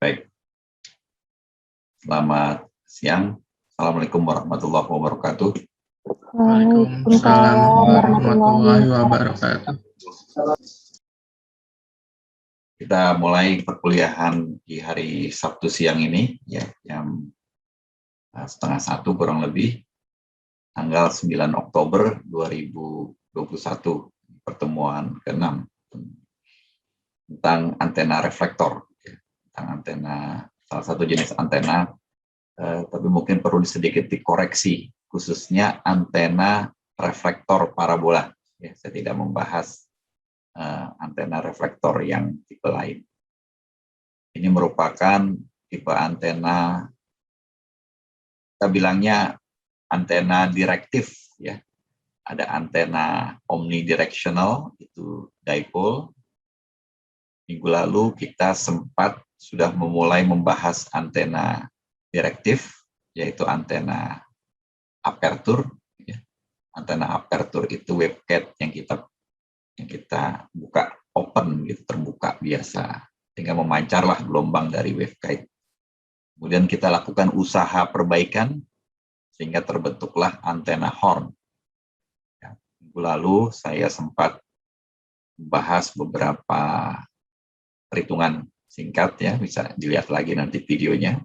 Baik, selamat siang. Assalamualaikum warahmatullahi wabarakatuh. Waalaikumsalam warahmatullahi wabarakatuh. Kita mulai perkuliahan di hari Sabtu siang ini, ya, jam setengah satu kurang lebih, tanggal 9 Oktober 2021, pertemuan ke-6 tentang antena reflektor, ya, tentang antena, salah satu jenis antena, tapi mungkin perlu sedikit dikoreksi, khususnya antena reflektor parabola. Ya, saya tidak membahas antena reflektor yang tipe lain. Ini merupakan tipe antena, kita bilangnya antena direktif, ya. Ada antena omnidirectional, itu dipole. Minggu lalu kita sempat sudah memulai membahas antena direktif, yaitu antena aperture. Ya. Antena aperture itu webcam yang kita buka open, gitu, terbuka biasa, sehingga memancarlah gelombang dari wavekite. Kemudian kita lakukan usaha perbaikan sehingga terbentuklah antena horn. Ya, minggu lalu saya sempat membahas beberapa perhitungan singkat, ya, bisa dilihat lagi nanti videonya.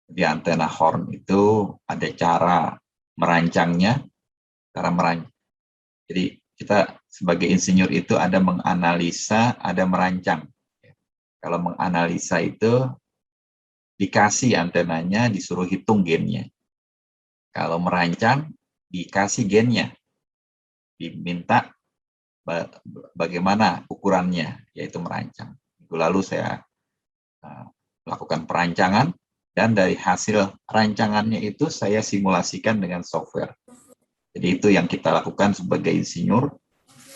Di antena horn itu ada cara merancangnya, jadi kita sebagai insinyur itu ada menganalisa, ada merancang. Kalau menganalisa itu dikasih antenanya, disuruh hitung gennya. Kalau merancang, dikasih gennya, diminta bagaimana ukurannya, yaitu merancang. Minggu lalu saya melakukan perancangan, dan dari hasil rancangannya itu saya simulasikan dengan software. Jadi itu yang kita lakukan sebagai insinyur.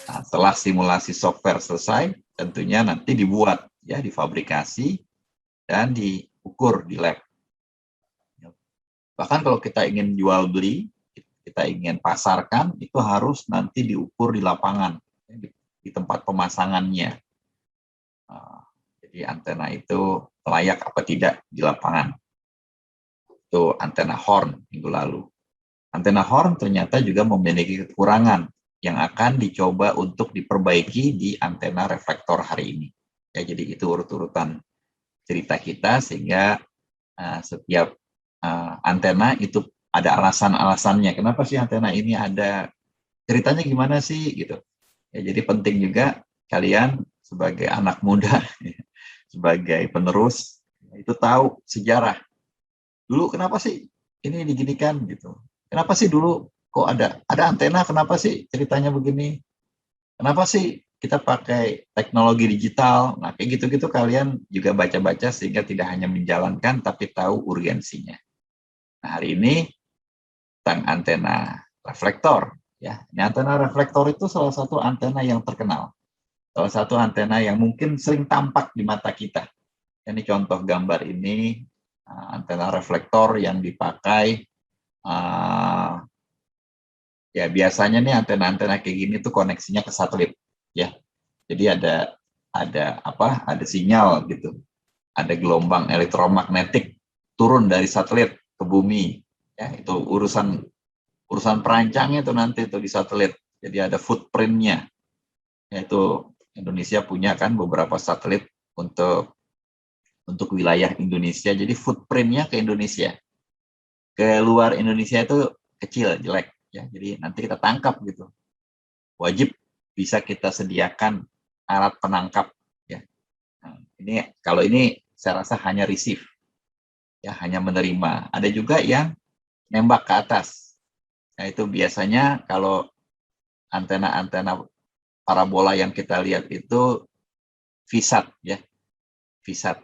Nah, setelah simulasi software selesai, tentunya nanti dibuat, ya, difabrikasi dan diukur di lab. Bahkan kalau kita ingin jual beli, kita ingin pasarkan, itu harus nanti diukur di lapangan, di tempat pemasangannya. Jadi antena itu layak apa tidak di lapangan. Itu antena horn minggu lalu. Antena horn ternyata juga memiliki kekurangan yang akan dicoba untuk diperbaiki di antena reflektor hari ini. Ya, jadi itu urut-urutan cerita kita, sehingga setiap antena itu ada alasan-alasannya. Kenapa sih antena ini ada, ceritanya gimana sih, gitu. Ya, jadi penting juga kalian sebagai anak muda, sebagai penerus, itu tahu sejarah. Dulu kenapa sih ini diginikan, gitu. Kenapa sih dulu kok ada antena, kenapa sih ceritanya begini? Kenapa sih kita pakai teknologi digital? Nah, kayak gitu-gitu kalian juga baca-baca sehingga tidak hanya menjalankan tapi tahu urgensinya. Nah, hari ini tentang antena reflektor, ya. Ini antena reflektor itu salah satu antena yang terkenal. Salah satu antena yang mungkin sering tampak di mata kita. Ini contoh gambar ini, antena reflektor yang dipakai. Ya, biasanya nih antena-antena kayak gini tuh koneksinya ke satelit, ya. Jadi ada sinyal, gitu. Ada gelombang elektromagnetik turun dari satelit ke bumi. Ya, itu urusan perancangnya tuh nanti tuh di satelit. Jadi ada footprint-nya. Yaitu Indonesia punya kan beberapa satelit untuk wilayah Indonesia. Jadi footprint-nya ke Indonesia. Ke luar Indonesia itu kecil, jelek. Ya, jadi nanti kita tangkap, gitu. Wajib bisa kita sediakan alat penangkap, ya. Nah, kalau ini saya rasa hanya receive, ya, hanya menerima. Ada juga yang nembak ke atas. Nah, itu biasanya kalau antena-antena parabola yang kita lihat itu VSAT, ya, VSAT,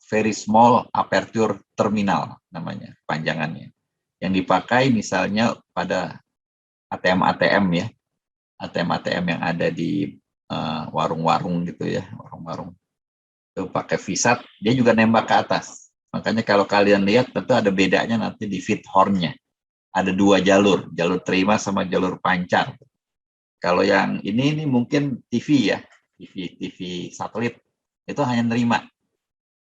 very small aperture terminal namanya panjangannya. Yang dipakai misalnya pada ATM-ATM, ya, ATM-ATM yang ada di warung-warung, gitu, ya, warung-warung. Itu pakai VSAT, dia juga nembak ke atas. Makanya kalau kalian lihat tentu ada bedanya nanti di feed horn-nya. Ada dua jalur terima sama jalur pancar. Kalau yang ini mungkin TV, ya, TV satelit itu hanya nerima.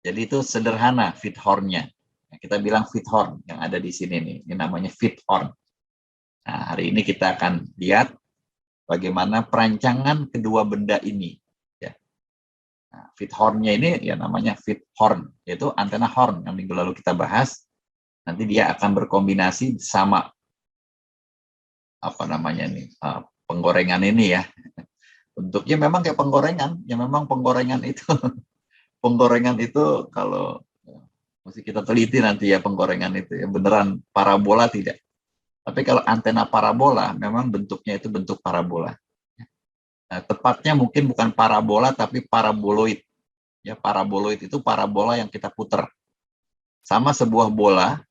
Jadi itu sederhana feed horn-nya. Nah, kita bilang feed horn yang ada di sini nih, ini namanya feed horn. Nah, hari ini kita akan lihat bagaimana perancangan kedua benda ini. Ya. Nah, feed horn-nya ini ya namanya feed horn, yaitu antena horn yang minggu lalu kita bahas. Nanti dia akan berkombinasi sama apa namanya nih penggorengan ini ya. Bentuknya memang kayak penggorengan, ya memang penggorengan itu penggorengan itu kalau mesti kita teliti nanti ya penggorengan itu ya beneran parabola tidak. Tapi kalau antena parabola memang bentuknya itu bentuk parabola. Nah, tepatnya mungkin bukan parabola tapi paraboloid. Ya, paraboloid itu parabola yang kita putar. Sama sebuah bola,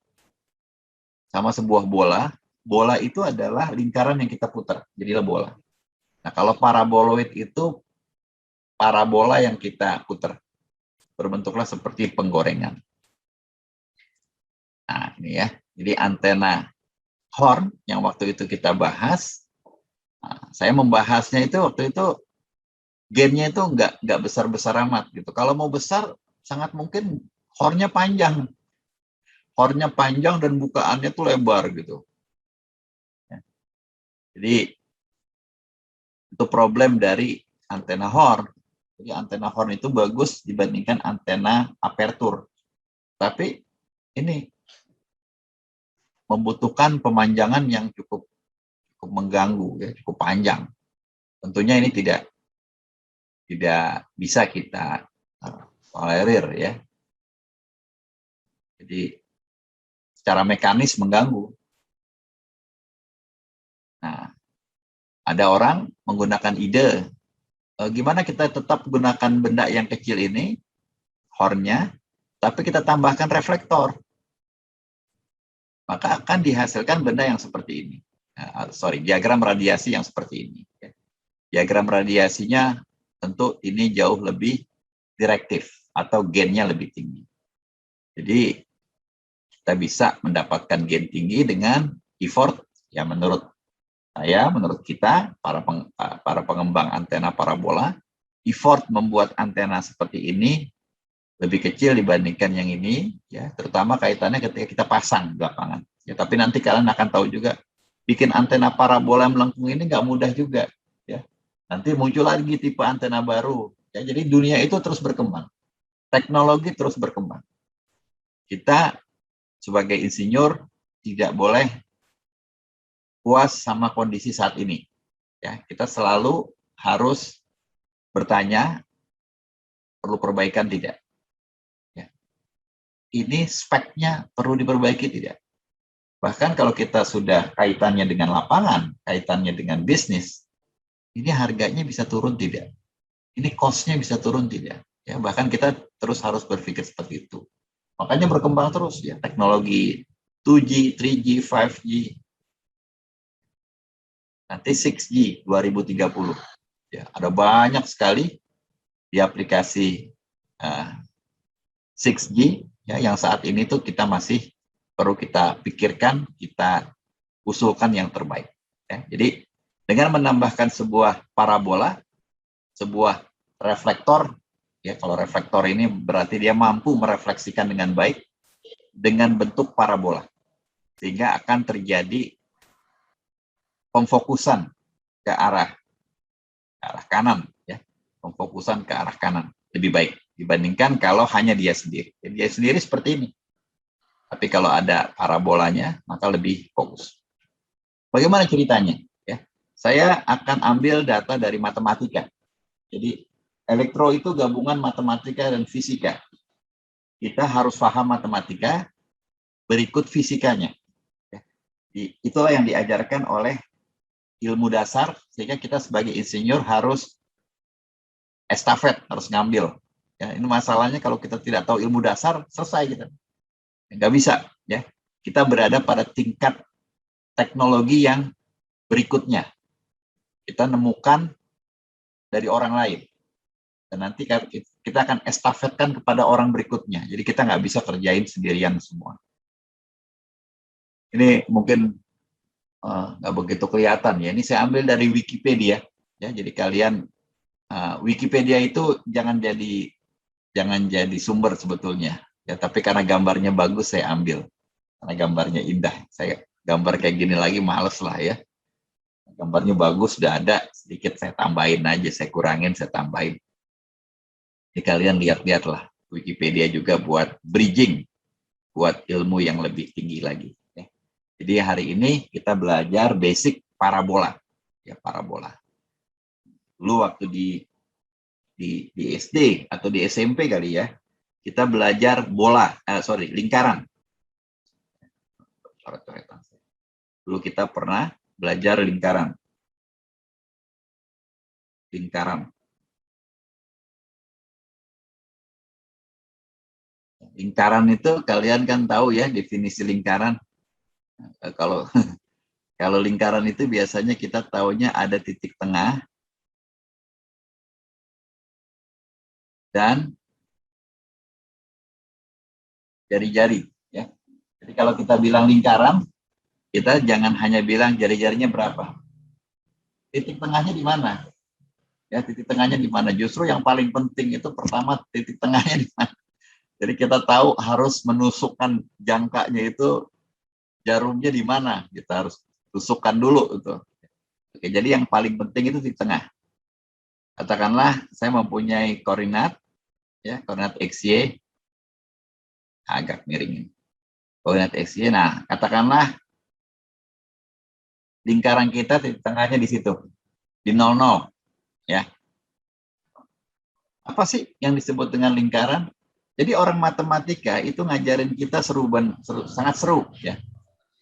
bola itu adalah lingkaran yang kita putar, jadilah bola. Nah, kalau paraboloid itu parabola yang kita putar. Berbentuklah seperti penggorengan. Nah, ini ya. Jadi antena horn yang waktu itu kita bahas, nah, saya membahasnya itu waktu itu gainnya itu nggak besar-besar amat gitu. Kalau mau besar, sangat mungkin hornnya panjang. Hornnya panjang dan bukaannya tuh lebar gitu. Jadi itu problem dari antena horn. Jadi antena horn itu bagus dibandingkan antena aperture. Tapi ini membutuhkan pemanjangan yang cukup mengganggu, ya, cukup panjang. Tentunya ini tidak bisa kita tolerir ya. Jadi secara mekanis mengganggu. Nah, ada orang menggunakan ide, gimana kita tetap gunakan benda yang kecil ini, hornnya, tapi kita tambahkan reflektor. Maka akan dihasilkan benda yang seperti ini. Diagram radiasi yang seperti ini. Diagram radiasinya tentu ini jauh lebih direktif atau gainnya lebih tinggi. Jadi kita bisa mendapatkan gain tinggi dengan effort ya menurut saya, menurut kita para pengembang antena parabola, effort membuat antena seperti ini lebih kecil dibandingkan yang ini, ya, terutama kaitannya ketika kita pasang di lapangan. Ya, tapi nanti kalian akan tahu juga, bikin antena parabola melengkung ini nggak mudah juga. Ya. Nanti muncul lagi tipe antena baru. Ya, jadi dunia itu terus berkembang. Teknologi terus berkembang. Kita sebagai insinyur tidak boleh puas sama kondisi saat ini. Ya, kita selalu harus bertanya, perlu perbaikan tidak? Ini speknya perlu diperbaiki tidak? Bahkan kalau kita sudah kaitannya dengan lapangan, kaitannya dengan bisnis, ini harganya bisa turun tidak? Ini cost-nya bisa turun tidak? Ya, bahkan kita terus harus berpikir seperti itu. Makanya berkembang terus ya teknologi 2G, 3G, 5G, nanti 6G 2030. Ya, ada banyak sekali di aplikasi 6G ya, yang saat ini tuh kita masih perlu kita pikirkan, kita usulkan yang terbaik. Ya. Jadi dengan menambahkan sebuah parabola, sebuah reflektor, ya kalau reflektor ini berarti dia mampu merefleksikan dengan baik dengan bentuk parabola, sehingga akan terjadi pemfokusan ke arah kanan, ya, pemfokusan ke arah kanan lebih baik dibandingkan kalau hanya dia sendiri. Jadi dia sendiri seperti ini. Tapi kalau ada parabolanya, maka lebih fokus. Bagaimana ceritanya? Ya, saya akan ambil data dari matematika. Jadi elektro itu gabungan matematika dan fisika. Kita harus paham matematika, berikut fisikanya. Ya. Itulah yang diajarkan oleh ilmu dasar, sehingga kita sebagai insinyur harus estafet, harus ngambil. Ya, ini masalahnya kalau kita tidak tahu ilmu dasar, selesai kita. Nggak bisa. Ya. Kita berada pada tingkat teknologi yang berikutnya. Kita nemukan dari orang lain. Dan nanti kita akan estafetkan kepada orang berikutnya. Jadi kita nggak bisa kerjain sendirian semua. Ini mungkin nggak begitu kelihatan ya. Ini saya ambil dari Wikipedia. Ya, jadi kalian Wikipedia itu jangan jadi jangan jadi sumber sebetulnya. Ya, tapi karena gambarnya bagus saya ambil. Karena gambarnya indah. Saya gambar kayak gini lagi males lah ya. Gambarnya bagus, sudah ada, sedikit saya tambahin aja, saya kurangin, saya tambahin. Jadi kalian lihat-lihatlah Wikipedia juga buat bridging, buat ilmu yang lebih tinggi lagi. Ya. Jadi hari ini kita belajar basic parabola. Ya, parabola. Dulu waktu di SD atau di SMP kali ya, kita belajar lingkaran. Dulu kita pernah belajar lingkaran. Lingkaran itu kalian kan tahu ya definisi lingkaran. Kalau kalau lingkaran itu biasanya kita taunya ada titik tengah dan jari-jari. Ya. Jadi kalau kita bilang lingkaran, kita jangan hanya bilang jari-jarinya berapa. Titik tengahnya di mana? Ya, titik tengahnya di mana? Justru yang paling penting itu pertama titik tengahnya di mana. Jadi kita tahu harus menusukkan jangkanya itu jarumnya di mana. Kita harus tusukkan dulu itu. Oke, jadi yang paling penting itu titik tengah. Katakanlah saya mempunyai koordinat, ya koordinat XY agak miring. Koordinat XY. Nah, katakanlah lingkaran kita titik tengahnya di situ, di 00, ya. Apa sih yang disebut dengan lingkaran? Jadi orang matematika itu ngajarin kita sangat seru, ya.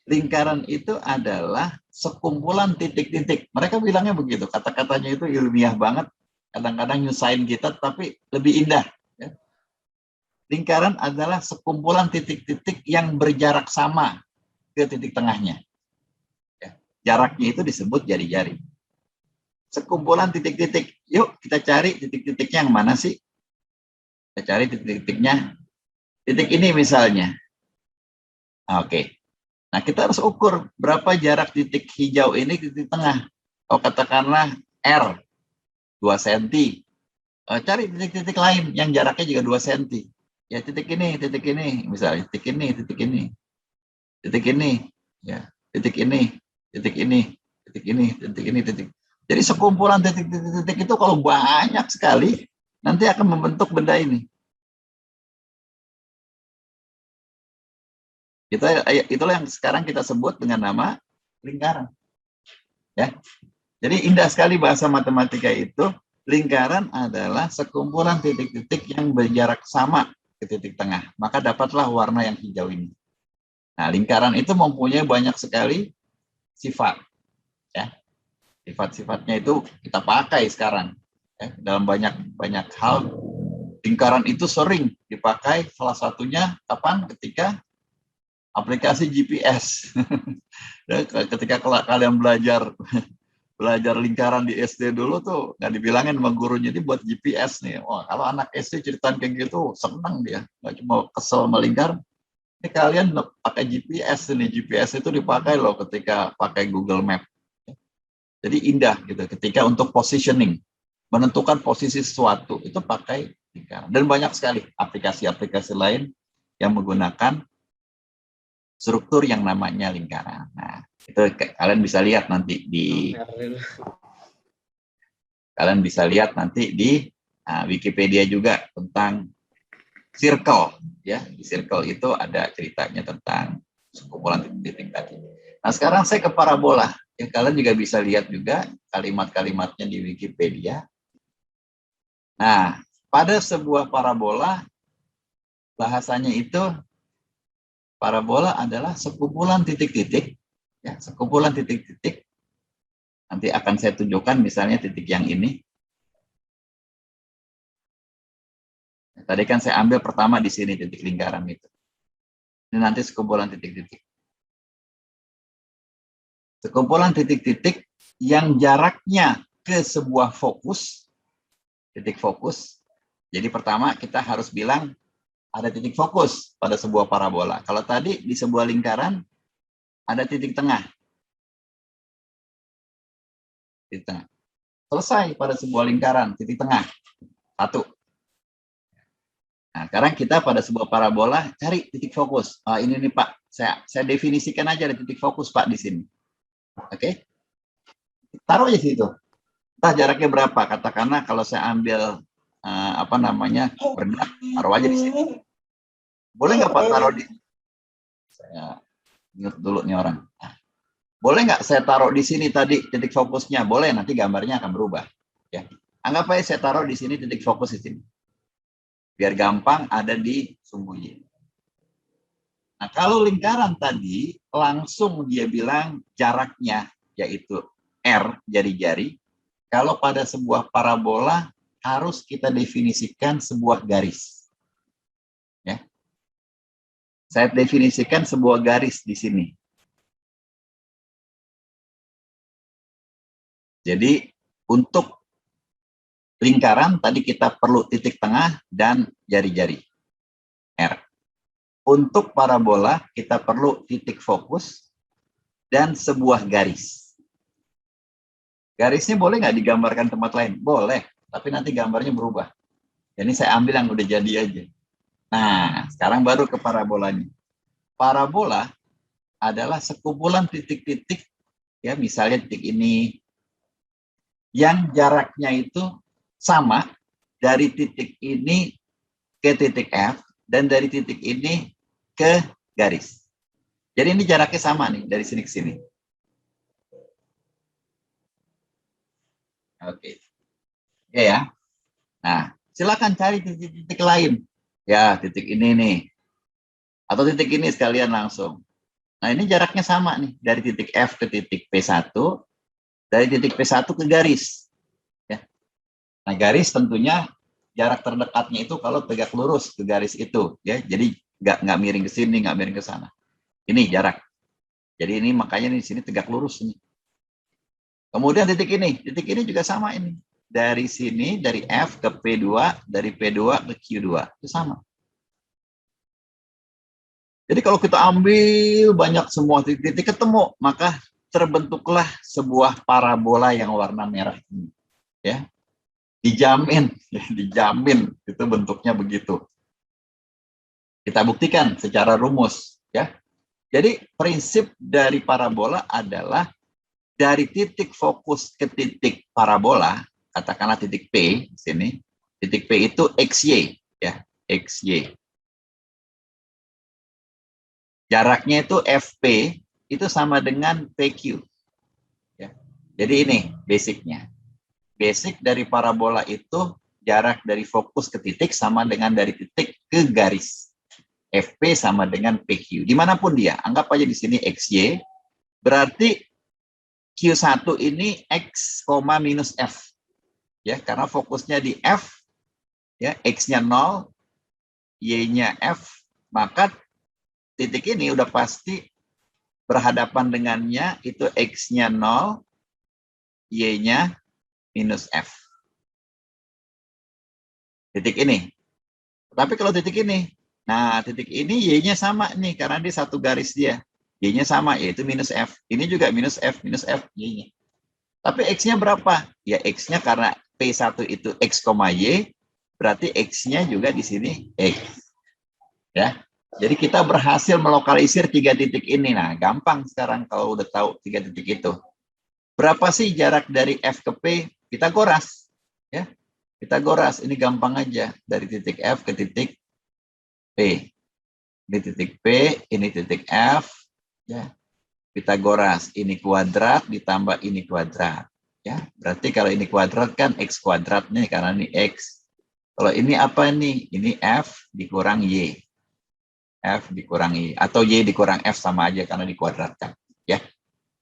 Lingkaran itu adalah sekumpulan titik-titik. Mereka bilangnya begitu, kata-katanya itu ilmiah banget. Kadang-kadang nyusahin kita, tapi lebih indah. Ya. Lingkaran adalah sekumpulan titik-titik yang berjarak sama ke titik tengahnya. Ya. Jaraknya itu disebut jari-jari. Sekumpulan titik-titik. Yuk kita cari titik-titiknya yang mana sih? Kita cari titik-titiknya. Titik ini misalnya. Oke. Nah, kita harus ukur berapa jarak titik hijau ini ke titik tengah. Oh, katakanlah R, 2 cm. Cari titik-titik lain yang jaraknya juga 2 cm. Ya, titik ini, misalnya titik ini, titik ini. Titik ini, ya, titik ini, titik ini, titik ini, titik ini, titik. Jadi sekumpulan titik-titik itu kalau banyak sekali, nanti akan membentuk benda ini. Itulah yang sekarang kita sebut dengan nama lingkaran. Ya. Jadi indah sekali bahasa matematika itu. Lingkaran adalah sekumpulan titik-titik yang berjarak sama ke titik tengah. Maka dapatlah warna yang hijau ini. Nah, lingkaran itu mempunyai banyak sekali sifat. Ya. Sifat-sifatnya itu kita pakai sekarang. Ya. Dalam banyak hal, lingkaran itu sering dipakai. Salah satunya kapan? Ketika aplikasi GPS. Ketika kalian belajar lingkaran di SD dulu tuh nggak dibilangin sama gurunya, ini buat GPS nih. Wah, kalau anak SD ceritain kayak gitu seneng dia, nggak cuma kesel sama lingkaran. Ini kalian pakai GPS ini, GPS itu dipakai loh ketika pakai Google Map. Jadi indah gitu ketika untuk positioning, menentukan posisi sesuatu itu pakai lingkaran. Dan banyak sekali aplikasi-aplikasi lain yang menggunakan struktur yang namanya lingkaran. Nah, itu kalian bisa lihat nanti di Wikipedia juga tentang circle, ya. Di circle itu ada ceritanya tentang sekumpulan titik tadi. Nah, sekarang saya ke parabola. Ya, kalian juga bisa lihat juga kalimat-kalimatnya di Wikipedia. Nah, pada sebuah parabola bahasanya itu parabola adalah sekumpulan titik-titik, ya, sekumpulan titik-titik. Nanti akan saya tunjukkan misalnya titik yang ini. Tadi kan saya ambil pertama di sini titik lingkaran itu. Ini nanti sekumpulan titik-titik. Sekumpulan titik-titik yang jaraknya ke sebuah fokus, titik fokus. Jadi pertama kita harus bilang ada titik fokus pada sebuah parabola. Kalau tadi di sebuah lingkaran ada titik tengah. Titik tengah. Selesai pada sebuah lingkaran, titik tengah. Satu. Nah, sekarang kita pada sebuah parabola cari titik fokus. Oh, ini nih Pak, saya definisikan aja ada titik fokus Pak di sini. Oke, taruh aja situ. Entah jaraknya berapa. Katakanlah kalau saya ambil apa namanya berat, taruh aja di sini. Boleh nggak Pak taruh di? Saya ingat dulu nih orang. Nah, boleh nggak saya taruh di sini tadi titik fokusnya? Boleh, nanti gambarnya akan berubah. Ya, anggap aja saya taruh di sini titik fokus di sini. Biar gampang ada di sumbu Y. Nah, kalau lingkaran tadi, langsung dia bilang jaraknya, yaitu R, jari-jari. Kalau pada sebuah parabola, harus kita definisikan sebuah garis. Ya. Saya definisikan sebuah garis di sini. Jadi, untuk lingkaran, tadi kita perlu titik tengah dan jari-jari. R. Untuk parabola, kita perlu titik fokus dan sebuah garis. Garisnya boleh nggak digambarkan tempat lain? Boleh, tapi nanti gambarnya berubah. Jadi saya ambil yang udah jadi aja. Nah, sekarang baru ke parabolanya. Parabola adalah sekumpulan titik-titik, ya misalnya titik ini, yang jaraknya itu sama dari titik ini ke titik F, dan dari titik ini ke garis. Jadi ini jaraknya sama nih, dari sini ke sini. Oke. Oke ya. Nah, silakan cari titik-titik lain. Ya, titik ini nih. Atau titik ini sekalian langsung. Nah, ini jaraknya sama nih, dari titik F ke titik P1, dari titik P1 ke garis. Ya. Nah, garis tentunya jarak terdekatnya itu kalau tegak lurus ke garis itu. Ya. Jadi nggak miring ke sini, nggak miring ke sana. Ini jarak. Jadi ini makanya di sini tegak lurus ini. Kemudian titik ini juga sama ini. Dari sini, dari F ke P2, dari P2 ke Q2. Itu sama. Jadi kalau kita ambil banyak semua titik-titik ketemu, maka terbentuklah sebuah parabola yang warna merah ini. Ya, dijamin, ya, dijamin itu bentuknya begitu. Kita buktikan secara rumus, ya. Jadi prinsip dari parabola adalah dari titik fokus ke titik parabola, katakanlah titik P di sini. Titik P itu XY, ya, XY. Jaraknya itu FP itu sama dengan PQ. Ya. Jadi ini basicnya. Basic dari parabola itu jarak dari fokus ke titik sama dengan dari titik ke garis. FP sama dengan PQ. Dimanapun dia, anggap aja di sini XY, berarti Q1 ini X, minus F. Ya, karena fokusnya di F, ya, X-nya 0, Y-nya F, maka titik ini udah pasti berhadapan dengannya itu X-nya 0, Y-nya minus F. Titik ini. Tapi kalau titik ini, nah titik ini Y-nya sama nih, karena dia satu garis dia. Y-nya sama, yaitu minus F. Ini juga minus F, Y-nya. Tapi X-nya berapa? Ya X-nya karena P1 itu X, Y, berarti X-nya juga di sini X. Ya. Jadi kita berhasil melokalisir 3 titik ini. Nah, gampang sekarang kalau udah tahu 3 titik itu. Berapa sih jarak dari F ke P? Kita goras. Ya. Kita goras. Ini gampang aja. Dari titik F ke titik P. Ini titik P, ini titik F. Ya. Pitagoras. Ini kuadrat ditambah ini kuadrat. Ya, berarti kalau ini kuadrat kan X kuadrat nih, karena ini X. Kalau ini apa nih? Ini F dikurang Y. F dikurang Y. Atau Y dikurang F sama aja karena dikuadratkan. Ya,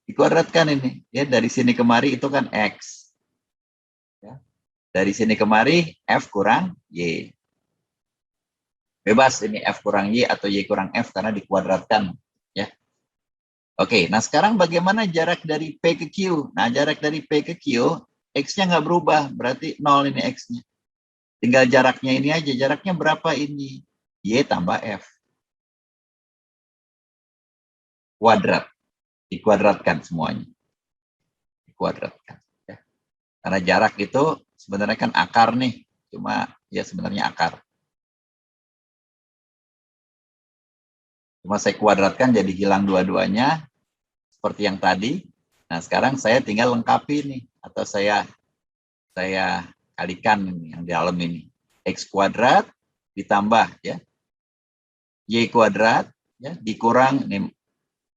dikuadratkan ini. Ya, dari sini kemari itu kan X. Ya. Dari sini kemari F kurang Y. Bebas ini F kurang Y atau Y kurang F karena dikuadratkan. Ya. Oke, nah sekarang bagaimana jarak dari P ke Q? Nah, jarak dari P ke Q, X-nya nggak berubah, berarti 0 ini X-nya. Tinggal jaraknya ini aja, jaraknya berapa ini? Y tambah F. Kuadrat. Dikuadratkan semuanya. Dikuadratkan. Ya. Karena jarak itu sebenarnya kan akar nih. Cuma ya sebenarnya akar. Cuma saya kuadratkan jadi hilang dua-duanya seperti yang tadi. Nah, sekarang saya tinggal lengkapi nih, atau saya kalikan ini yang di dalam ini. X kuadrat ditambah ya Y kuadrat ya dikurang ini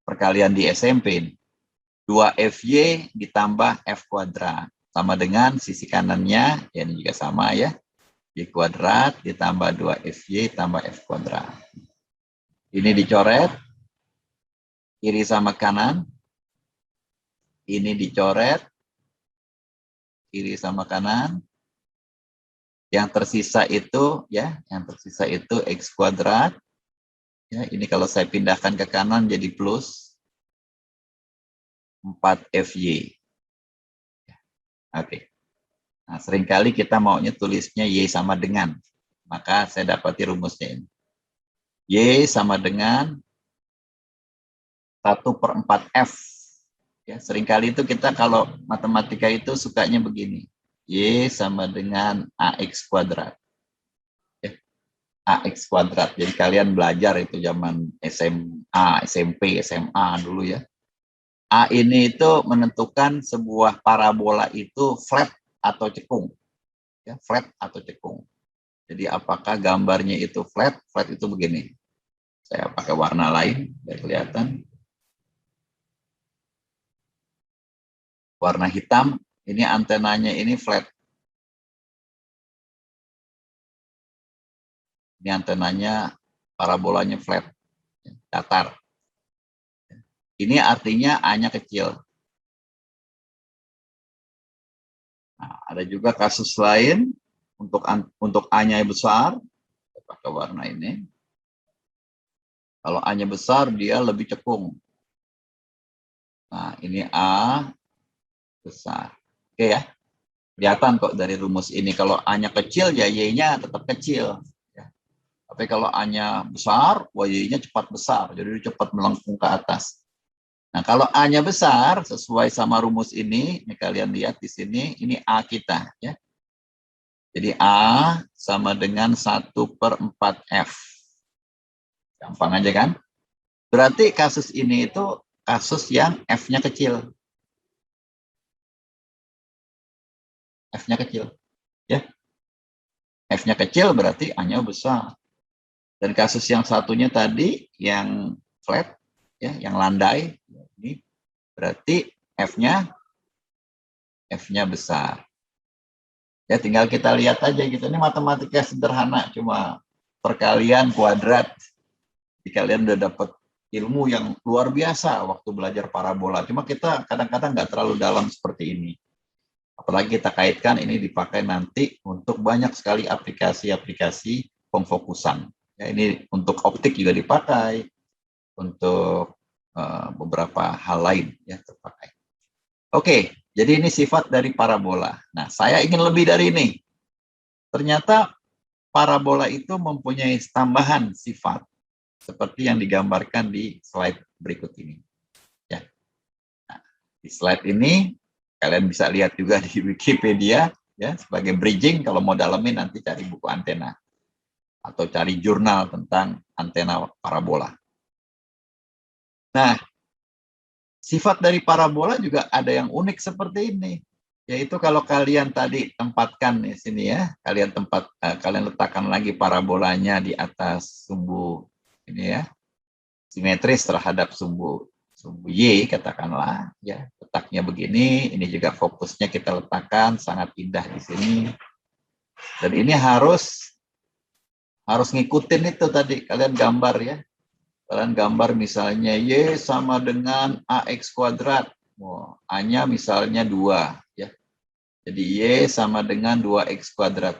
perkalian di SMP ini. 2FY ditambah F kuadrat sama dengan sisi kanannya ya ini juga sama ya. Y kuadrat ditambah 2FY tambah F kuadrat. Ini dicoret kiri sama kanan. Ini dicoret kiri sama kanan. Yang tersisa itu ya, yang tersisa itu X kuadrat. Ya, ini kalau saya pindahkan ke kanan jadi plus 4FY. Oke. Nah, seringkali kita maunya tulisnya Y sama dengan. Maka saya dapati rumusnya ini. Y sama dengan 1/4F. Ya, seringkali itu kita kalau matematika itu sukanya begini. Y sama dengan AX kuadrat. Ya, AX kuadrat. Jadi kalian belajar itu zaman SMA, SMP, SMA dulu ya. A ini itu menentukan sebuah parabola itu flat atau cekung. Ya, flat atau cekung. Jadi apakah gambarnya itu flat? Flat itu begini. Saya pakai warna lain biar kelihatan. Warna hitam, ini antenanya ini flat. Ini antenanya parabolanya flat, datar. Ini artinya A-nya kecil. Nah, ada juga kasus lain untuk A-nya besar, saya pakai warna ini. Kalau A-nya besar, dia lebih cekung. Nah, ini A besar. Oke ya, kelihatan kok dari rumus ini. Kalau A-nya kecil, ya Y-nya tetap kecil. Ya. Tapi kalau A-nya besar, Y-nya cepat besar. Jadi cepat melengkung ke atas. Nah, kalau A-nya besar, sesuai sama rumus ini kalian lihat di sini, ini A kita. Ya. Jadi A sama dengan 1/4F. Gampang aja kan? Berarti kasus ini itu kasus yang F-nya kecil. F-nya kecil. Ya. F-nya kecil berarti A-nya besar. Dan kasus yang satunya tadi, yang flat, ya, yang landai, ini berarti F-nya besar. Ya tinggal kita lihat aja gitu. Ini matematika sederhana, cuma perkalian kuadrat. Jadi kalian udah dapat ilmu yang luar biasa waktu belajar parabola. Cuma kita kadang-kadang nggak terlalu dalam seperti ini. Apalagi kita kaitkan ini dipakai nanti untuk banyak sekali aplikasi-aplikasi pemfokusan. Ya, ini untuk optik juga dipakai, untuk beberapa hal lain ya terpakai. Oke, jadi ini sifat dari parabola. Nah, saya ingin lebih dari ini. Ternyata parabola itu mempunyai tambahan sifat seperti yang digambarkan di slide berikut ini. Ya. Nah, di slide ini kalian bisa lihat juga di Wikipedia ya sebagai bridging kalau mau dalemin nanti cari buku antena atau cari jurnal tentang antena parabola. Nah, sifat dari parabola juga ada yang unik seperti ini, yaitu kalau kalian tadi tempatkan di sini ya, kalian letakkan lagi parabolanya di atas sumbu ini ya, simetris terhadap sumbu Y katakanlah ya, letaknya begini, ini juga fokusnya kita letakkan sangat indah di sini. Dan ini harus ngikutin itu tadi kalian gambar ya. Kalian gambar misalnya Y sama dengan AX kuadrat. A-nya misalnya 2. Ya. Jadi Y sama dengan 2X kuadrat.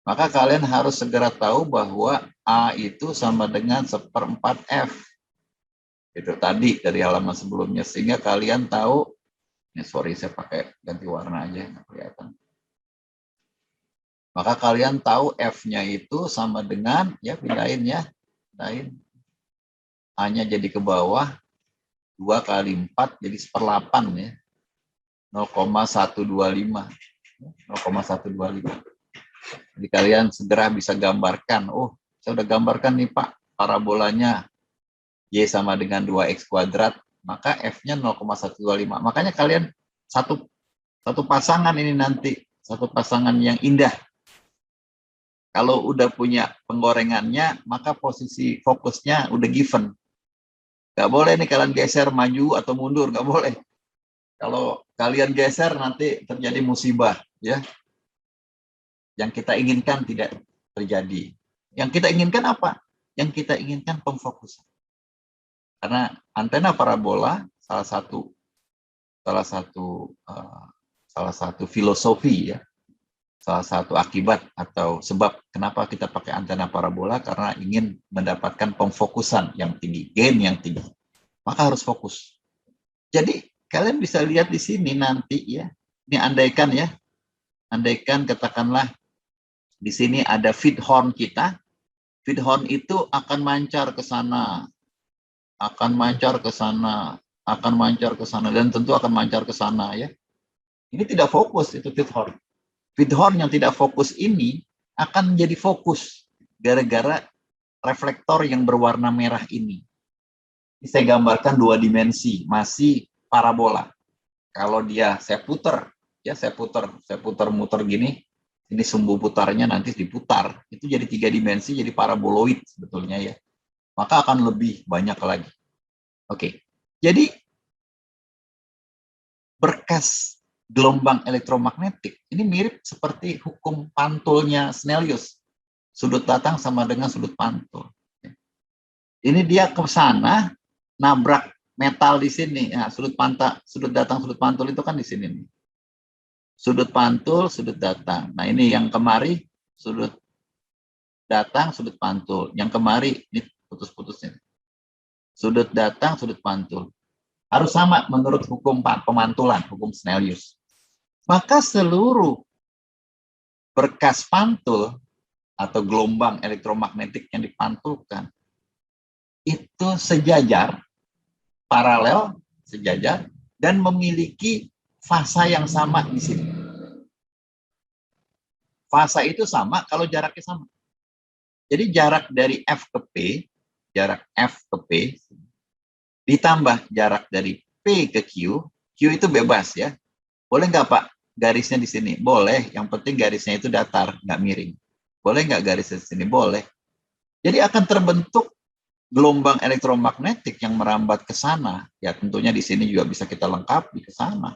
Maka kalian harus segera tahu bahwa A itu sama dengan 1/4F. Itu tadi dari halaman sebelumnya. Sehingga kalian tahu, ini sorry saya pakai ganti warna aja, nggak kelihatan. Maka kalian tahu F-nya itu sama dengan, ya pindahin ya, pindahin. A-nya jadi ke bawah, 2 kali 4 jadi 1/8 ya. 0,125. 0,125. Jadi kalian segera bisa gambarkan, oh saya udah gambarkan nih Pak, parabolanya Y sama dengan 2X kuadrat, maka F-nya 0,125. Makanya kalian satu pasangan ini nanti, satu pasangan yang indah. Kalau udah punya penggorengannya, maka posisi fokusnya udah given. Nggak boleh nih kalian geser maju atau mundur, nggak boleh. Kalau kalian geser nanti terjadi musibah, ya. Yang kita inginkan tidak terjadi. Yang kita inginkan apa? Yang kita inginkan pemfokusan. Karena antena parabola salah satu filosofi, ya, salah satu akibat atau sebab kenapa kita pakai antena parabola, karena ingin mendapatkan pemfokusan yang tinggi, gain yang tinggi. Maka harus fokus. Jadi kalian bisa lihat di sini nanti, ya. Ini andaikan katakanlah di sini ada feed horn kita. Feed horn itu akan mancar ke sana, akan mancar ke sana, akan mancar ke sana, dan tentu akan mancar ke sana, ya. Ini tidak fokus, itu feed horn. Feed horn yang tidak fokus ini akan menjadi fokus gara-gara reflektor yang berwarna merah ini. Ini saya gambarkan 2 dimensi, masih parabola. Kalau dia saya putar muter gini, ini sumbu putarnya nanti diputar, itu jadi 3 dimensi, jadi paraboloid sebetulnya, ya. Maka akan lebih banyak lagi. Oke, jadi berkas gelombang elektromagnetik ini mirip seperti hukum pantulnya Snellius. Sudut datang sama dengan sudut pantul. Ini dia ke sana, nabrak metal di sini. Nah, sudut datang, sudut pantul itu kan di sini nih. Sudut pantul, sudut datang. Nah, ini yang kemari sudut datang, sudut pantul. Yang kemari ini putus-putusnya. Sudut datang, sudut pantul. Harus sama menurut hukum pemantulan, hukum Snellius. Maka seluruh berkas pantul atau gelombang elektromagnetik yang dipantulkan itu sejajar, paralel, sejajar, dan memiliki fasa yang sama di sini. Fasa itu sama kalau jaraknya sama. Jadi jarak dari F ke P, jarak F ke P, ditambah jarak dari P ke Q, Q itu bebas, ya. Boleh nggak Pak garisnya di sini? Boleh, yang penting garisnya itu datar, nggak miring. Boleh nggak garisnya di sini? Boleh. Jadi akan terbentuk gelombang elektromagnetik yang merambat ke sana. Ya tentunya di sini juga bisa kita lengkapi ke sana.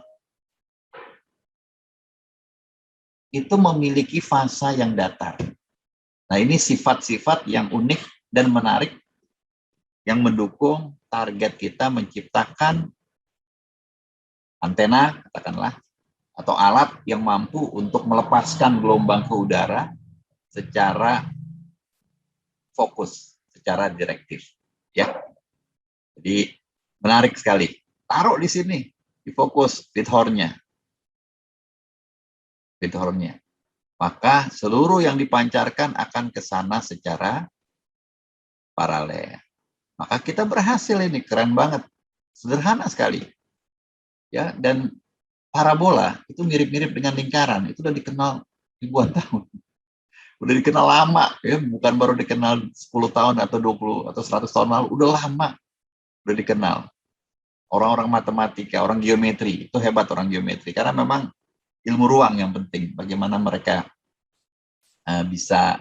Itu memiliki fasa yang datar. Nah, ini sifat-sifat yang unik dan menarik yang mendukung target kita menciptakan antena, katakanlah, atau alat yang mampu untuk melepaskan gelombang ke udara secara fokus, secara direktif, ya. Jadi menarik sekali. Taruh di sini, di fokus feed horn-nya. Maka seluruh yang dipancarkan akan ke sana secara paralel. Maka kita berhasil ini, keren banget. Sederhana sekali. Ya, dan parabola itu mirip-mirip dengan lingkaran. Itu udah dikenal ribuan tahun. Udah dikenal lama, ya, bukan baru dikenal 10 tahun atau 20 atau 100 tahun lalu, udah lama. Udah dikenal. Orang-orang matematika, orang geometri, itu hebat orang geometri karena memang ilmu ruang yang penting, bagaimana mereka bisa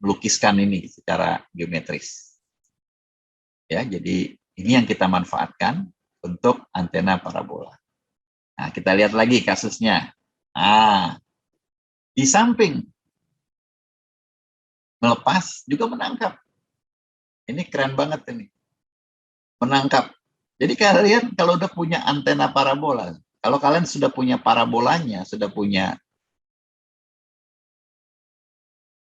melukiskan ini secara geometris. Ya, jadi ini yang kita manfaatkan untuk antena parabola. Nah, kita lihat lagi kasusnya. Nah, di samping melepas juga menangkap. Ini keren banget ini. Menangkap. Jadi kalian kalau udah punya antena parabola, kalau kalian sudah punya parabolanya, sudah punya,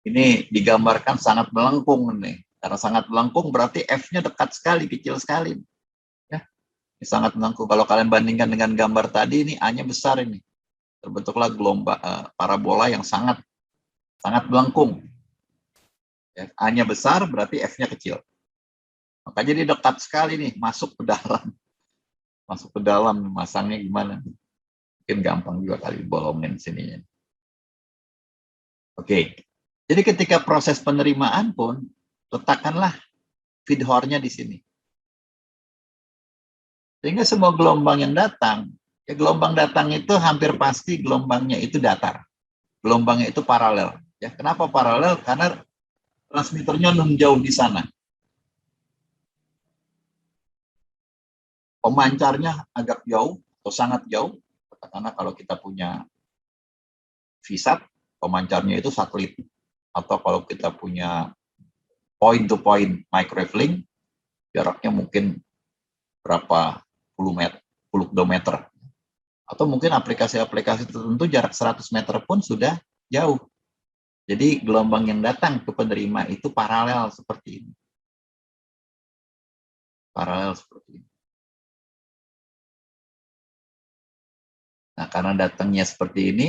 ini digambarkan sangat melengkung nih. Karena sangat melengkung berarti F-nya dekat sekali, kecil sekali. Ya, ini sangat melengkung. Kalau kalian bandingkan dengan gambar tadi, ini A-nya besar ini. Terbentuklah gelombang parabola yang sangat melengkung. Ya, A-nya besar berarti F-nya kecil. Maka jadi dekat sekali nih, masuk ke dalam. Masuk ke dalam, masangnya gimana? Mungkin gampang juga kali bolongin sininya. Oke. Jadi ketika proses penerimaan pun, letakkanlah feed hornya di sini. Sehingga semua gelombang yang datang, ya gelombang datang itu hampir pasti gelombangnya itu datar. Gelombangnya itu paralel. Ya, kenapa paralel? Karena transmitternya jauh di sana. Pemancarnya agak jauh atau sangat jauh. Karena kalau kita punya VSAT, pemancarnya itu satelit. Atau kalau kita punya point-to-point microwave link, jaraknya mungkin berapa puluh kilometer. Atau mungkin aplikasi-aplikasi tertentu jarak 100 meter pun sudah jauh. Jadi gelombang yang datang ke penerima itu paralel seperti ini. Paralel seperti ini. Nah, karena datangnya seperti ini,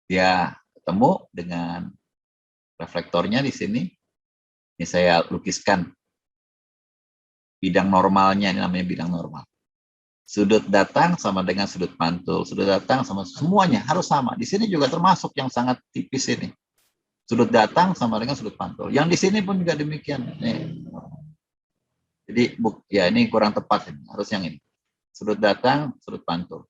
dia ketemu dengan reflektornya di sini. Ini saya lukiskan bidang normalnya, ini namanya bidang normal. Sudut datang sama dengan sudut pantul, sudut datang sama semuanya harus sama. Di sini juga termasuk yang sangat tipis ini. Sudut datang sama dengan sudut pantul. Yang di sini pun juga demikian. Nih. Jadi ya ini kurang tepat ini. Harus yang ini. Sudut datang, sudut pantul.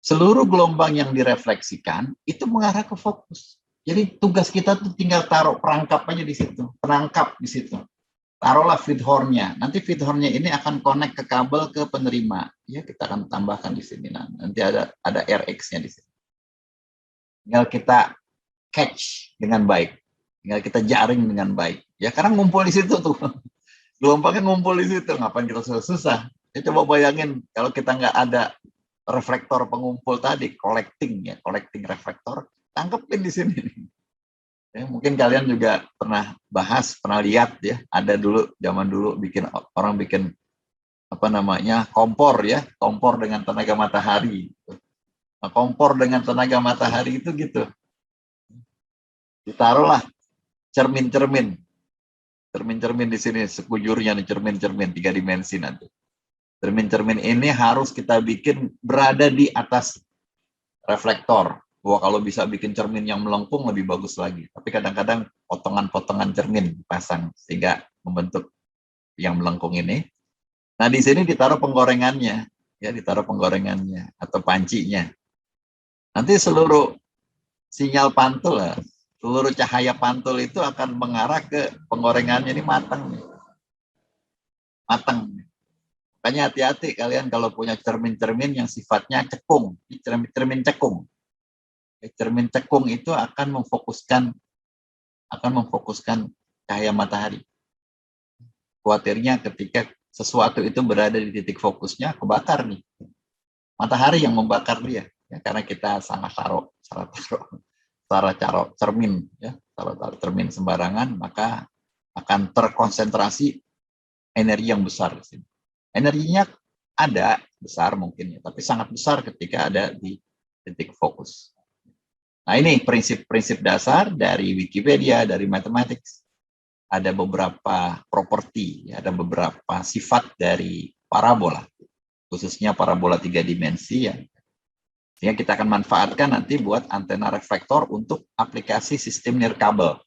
Seluruh gelombang yang direfleksikan itu mengarah ke fokus. Jadi tugas kita tuh tinggal taruh perangkap aja di situ, penangkap di situ. Taruhlah feed horn-nya. Nanti feed horn-nya ini akan connect ke kabel ke penerima. Ya, kita akan tambahkan di sini. Nanti ada RX-nya di sini. Tinggal kita catch dengan baik. Tinggal kita jaring dengan baik. Ya, karena ngumpul di situ tuh. Gelombangnya ngumpul di situ. Ngapain kita susah-susah? Ya, coba bayangin kalau kita nggak ada reflektor pengumpul tadi, collecting reflektor, tangkepin di sini. Ya, mungkin kalian juga pernah bahas, pernah lihat ya, ada dulu zaman dulu orang bikin apa namanya kompor ya, kompor dengan tenaga matahari. Nah, kompor dengan tenaga matahari itu gitu. Ditaruhlah cermin-cermin di sini sekujurnya nih cermin-cermin 3 dimensi nanti. Cermin-cermin ini harus kita bikin berada di atas reflektor. Wah, kalau bisa bikin cermin yang melengkung lebih bagus lagi. Tapi kadang-kadang potongan-potongan cermin dipasang sehingga membentuk yang melengkung ini. Nah, di sini ditaruh penggorengannya, ya ditaruh penggorengannya atau pancinya. Nanti seluruh sinyal pantul, seluruh cahaya pantul itu akan mengarah ke penggorengannya ini matang. Matang. Makanya hati-hati kalian kalau punya cermin-cermin yang sifatnya cekung, cermin cekung. Cermin cekung itu akan memfokuskan cahaya matahari. Khawatirnya ketika sesuatu itu berada di titik fokusnya kebakar nih. Matahari yang membakar dia, ya, karena kita salah taruh cermin, ya, taruh cermin sembarangan, maka akan terkonsentrasi energi yang besar di sini. Energinya ada besar mungkin ya, tapi sangat besar ketika ada di titik fokus. Nah, ini prinsip-prinsip dasar dari Wikipedia, dari Mathematics. Ada beberapa properti, ada beberapa sifat dari parabola, khususnya parabola 3 dimensi ya. Sehingga kita akan manfaatkan nanti buat antena reflektor untuk aplikasi sistem nirkabel.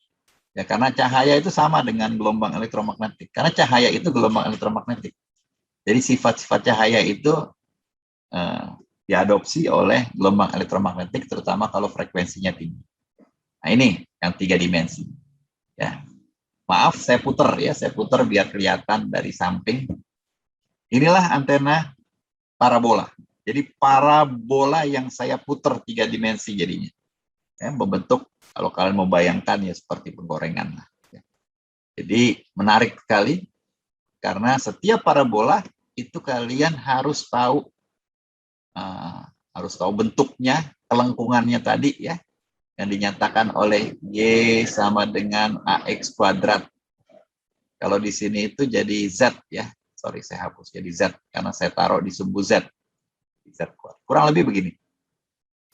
Ya, karena cahaya itu sama dengan gelombang elektromagnetik. Karena cahaya itu gelombang elektromagnetik. Jadi sifat-sifat cahaya itu diadopsi oleh gelombang elektromagnetik, terutama kalau frekuensinya tinggi. Nah, ini yang 3 dimensi. Ya. Maaf, saya putar biar kelihatan dari samping. Inilah antena parabola. Jadi parabola yang saya putar 3 dimensi jadinya. Ya, membentuk, kalau kalian mau bayangkan ya seperti penggorengan. Ya. Jadi menarik sekali, karena setiap parabola itu kalian harus tahu bentuknya, kelengkungannya tadi ya, yang dinyatakan oleh Y sama dengan AX kuadrat. Kalau di sini itu jadi Z ya. Sorry, saya hapus jadi Z karena saya taruh di sumbu Z. Z kuadrat. Kurang lebih begini.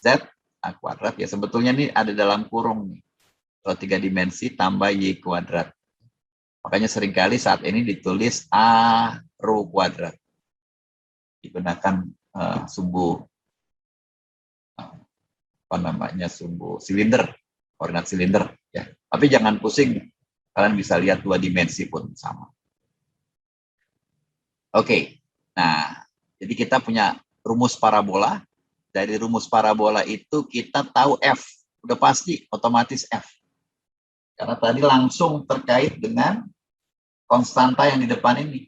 Z A kuadrat ya, sebetulnya ini ada dalam kurung nih. Kalau 3 dimensi tambah Y kuadrat. Makanya seringkali saat ini ditulis A rho kuadrat. Digunakan sumbu sumbu silinder koordinat silinder ya. Tapi jangan pusing, kalian bisa lihat 2 dimensi pun sama. Oke. Nah, jadi kita punya rumus parabola. Dari rumus parabola itu kita tahu F. Udah pasti otomatis F. Karena tadi langsung terkait dengan konstanta yang di depan ini.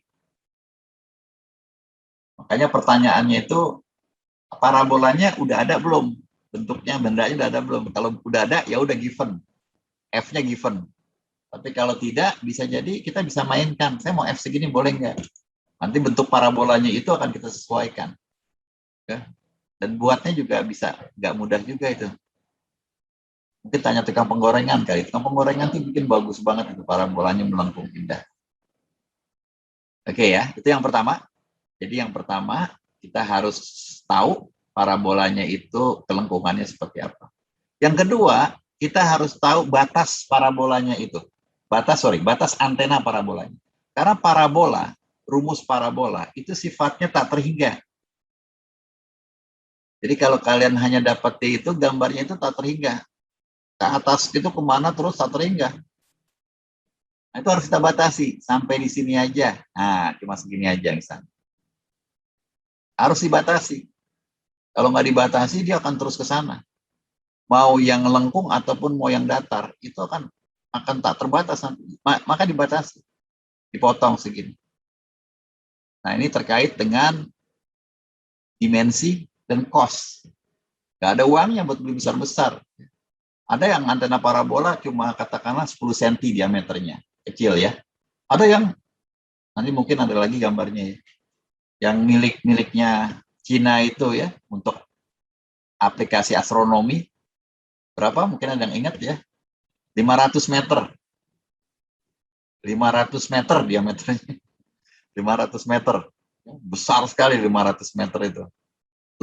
Makanya pertanyaannya itu, parabolanya udah ada belum? Bentuknya, bendanya udah ada belum? Kalau udah ada, ya udah given. F-nya given. Tapi kalau tidak, bisa jadi kita bisa mainkan. Saya mau F segini, boleh nggak? Nanti bentuk parabolanya itu akan kita sesuaikan. Ya. Dan buatnya juga bisa, nggak mudah juga itu. Mungkin tanya tukang penggorengan kali. Tukang penggorengan tuh bikin bagus banget itu, parabolanya melengkung indah. Oke ya, itu yang pertama. Jadi yang pertama, kita harus tahu parabolanya itu kelengkungannya seperti apa. Yang kedua, kita harus tahu batas parabolanya itu. Batas antena parabolanya. Karena parabola, rumus parabola, itu sifatnya tak terhingga. Jadi kalau kalian hanya dapat itu, gambarnya itu tak terhingga. Ke atas itu kemana terus tak terhingga. Nah, itu harus kita batasi. Sampai di sini aja. Nah, cuma segini aja misalnya. Harus dibatasi. Kalau nggak dibatasi, dia akan terus ke sana. Mau yang lengkung ataupun mau yang datar, itu akan tak terbatas. Maka dibatasi. Dipotong segini. Nah, ini terkait dengan dimensi dan cost. Nggak ada uangnya buat beli besar-besar. Ada yang antena parabola cuma katakanlah 10 cm diameternya. Kecil ya. Ada yang, nanti mungkin ada lagi gambarnya ya. Yang miliknya Cina itu ya, untuk aplikasi astronomi. Berapa? Mungkin ada yang ingat ya. 500 meter. 500 meter diameternya. 500 meter. Besar sekali 500 meter itu.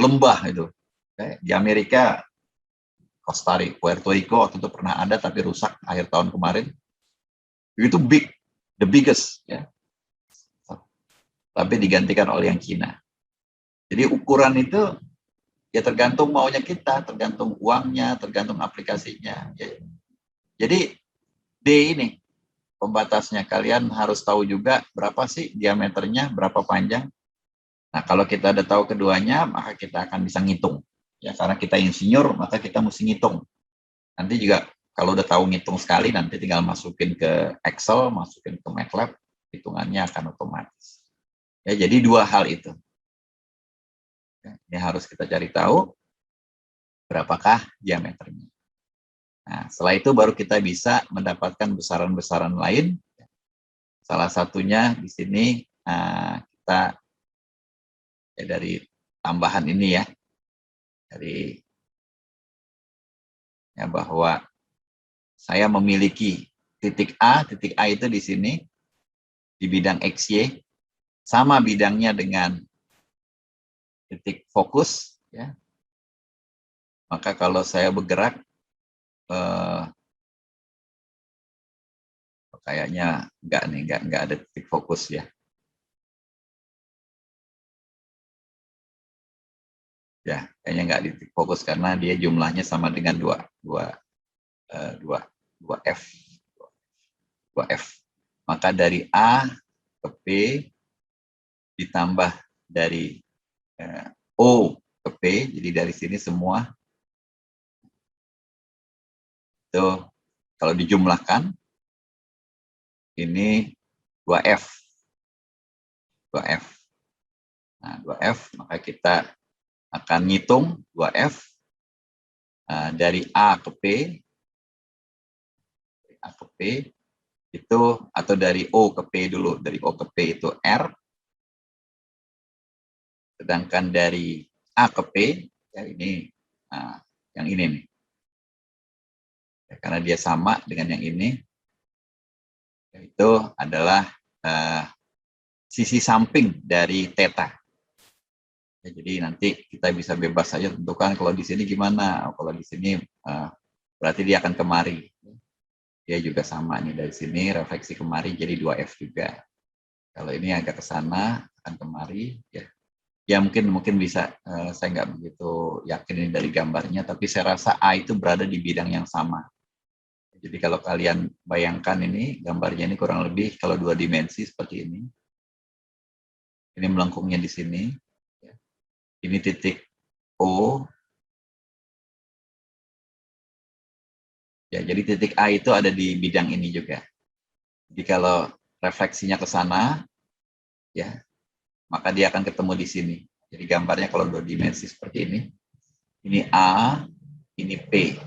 Lembah itu. Di Amerika, Costa Rica, Puerto Rico waktu itu pernah ada tapi rusak akhir tahun kemarin. Itu big, the biggest ya. Tapi digantikan oleh yang Cina. Jadi ukuran itu ya tergantung maunya kita, tergantung uangnya, tergantung aplikasinya. Ya. Jadi D ini pembatasnya, kalian harus tahu juga berapa sih diameternya, berapa panjang. Nah, kalau kita udah tahu keduanya, maka kita akan bisa ngitung. Ya, karena kita insinyur, maka kita mesti ngitung. Nanti juga kalau udah tahu ngitung sekali, nanti tinggal masukin ke Excel, masukin ke MATLAB, hitungannya akan otomatis. Ya, jadi 2 hal itu. Ini harus kita cari tahu berapakah diameternya. Nah, setelah itu baru kita bisa mendapatkan besaran-besaran lain. Salah satunya di sini kita ya dari tambahan ini ya, dari ya bahwa saya memiliki titik A itu di sini di bidang XY, sama bidangnya dengan titik fokus ya. Maka kalau saya bergerak kayaknya enggak ada titik fokus ya. Ya, kayaknya enggak di titik fokus karena dia jumlahnya sama dengan 2F. Maka dari A ke P ditambah dari O ke P, jadi dari sini semua itu kalau dijumlahkan ini 2F. Nah, 2F, maka kita akan ngitung 2F dari A ke P, itu, atau dari O ke P dulu, dari O ke P itu R, sedangkan dari A ke P, ya ini, yang ini nih. Ya, karena dia sama dengan yang ini, yaitu adalah sisi samping dari theta. Ya, jadi nanti kita bisa bebas saja tentukan kalau di sini gimana, kalau di sini berarti dia akan kemari. Dia juga sama nih, dari sini refleksi kemari jadi 2F juga. Kalau ini agak ke sana akan kemari ya. Ya mungkin bisa, saya nggak begitu yakin ini dari gambarnya, tapi saya rasa A itu berada di bidang yang sama. Jadi kalau kalian bayangkan ini, gambarnya ini kurang lebih kalau 2 dimensi seperti ini. Ini melengkungnya di sini. Ini titik O. Ya, jadi titik A itu ada di bidang ini juga. Jadi kalau refleksinya ke sana, ya, maka dia akan ketemu di sini. Jadi gambarnya kalau 2 dimensi seperti ini. Ini A, ini P.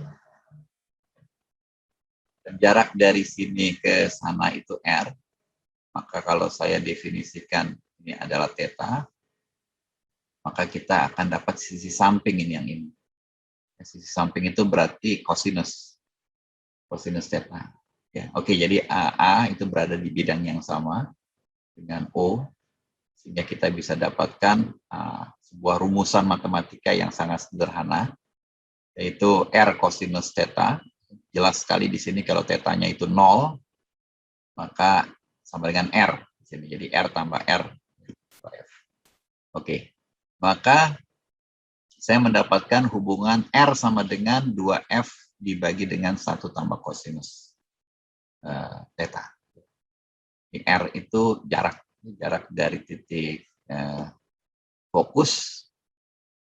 Dan jarak dari sini ke sana itu R. Maka kalau saya definisikan ini adalah theta, maka kita akan dapat sisi samping ini yang ini. Sisi samping itu berarti kosinus theta. Ya, oke, jadi AA itu berada di bidang yang sama dengan O, sehingga kita bisa dapatkan sebuah rumusan matematika yang sangat sederhana, yaitu R kosinus theta. Jelas sekali di sini kalau tetanya itu 0, maka sama dengan R. Jadi R tambah R. Oke, maka saya mendapatkan hubungan R sama dengan 2F dibagi dengan 1 tambah kosinus theta. R itu jarak dari titik fokus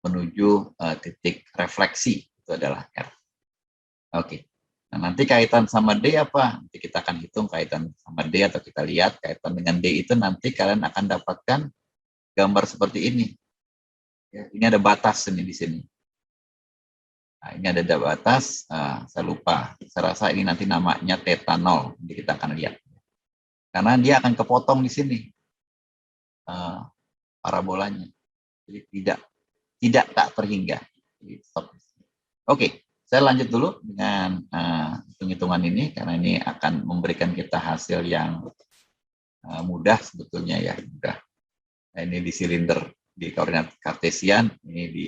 menuju titik refleksi, itu adalah R. Oke. Nah, nanti kaitan sama D apa? Nanti kita akan hitung kaitan sama D, atau kita lihat kaitan dengan D itu nanti kalian akan dapatkan gambar seperti ini. Ya, ini ada batas ini di sini. Nah, ini ada batas, saya lupa. Saya rasa ini nanti namanya theta 0. Nanti kita akan lihat. Karena dia akan kepotong di sini parabolanya. Jadi tidak tak terhingga. Oke, saya lanjut dulu dengan hitung-hitungan ini, karena ini akan memberikan kita hasil yang mudah sebetulnya ya, mudah. Nah, ini di silinder di koordinat kartesian, ini di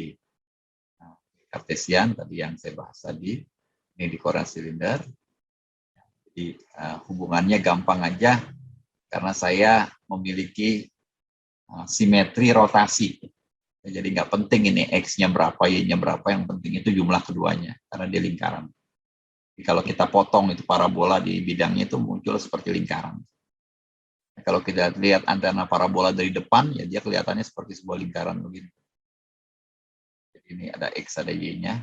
kartesian tadi yang saya bahas tadi, ini di koordinat silinder. Jadi hubungannya gampang aja, karena saya memiliki simetri rotasi. Jadi nggak penting ini X-nya berapa, Y-nya berapa, yang penting itu jumlah keduanya, karena dia lingkaran. Jadi kalau kita potong itu parabola di bidangnya itu muncul seperti lingkaran. Nah, kalau kita lihat antena parabola dari depan, ya dia kelihatannya seperti sebuah lingkaran begini. Jadi ini ada X, ada Y-nya.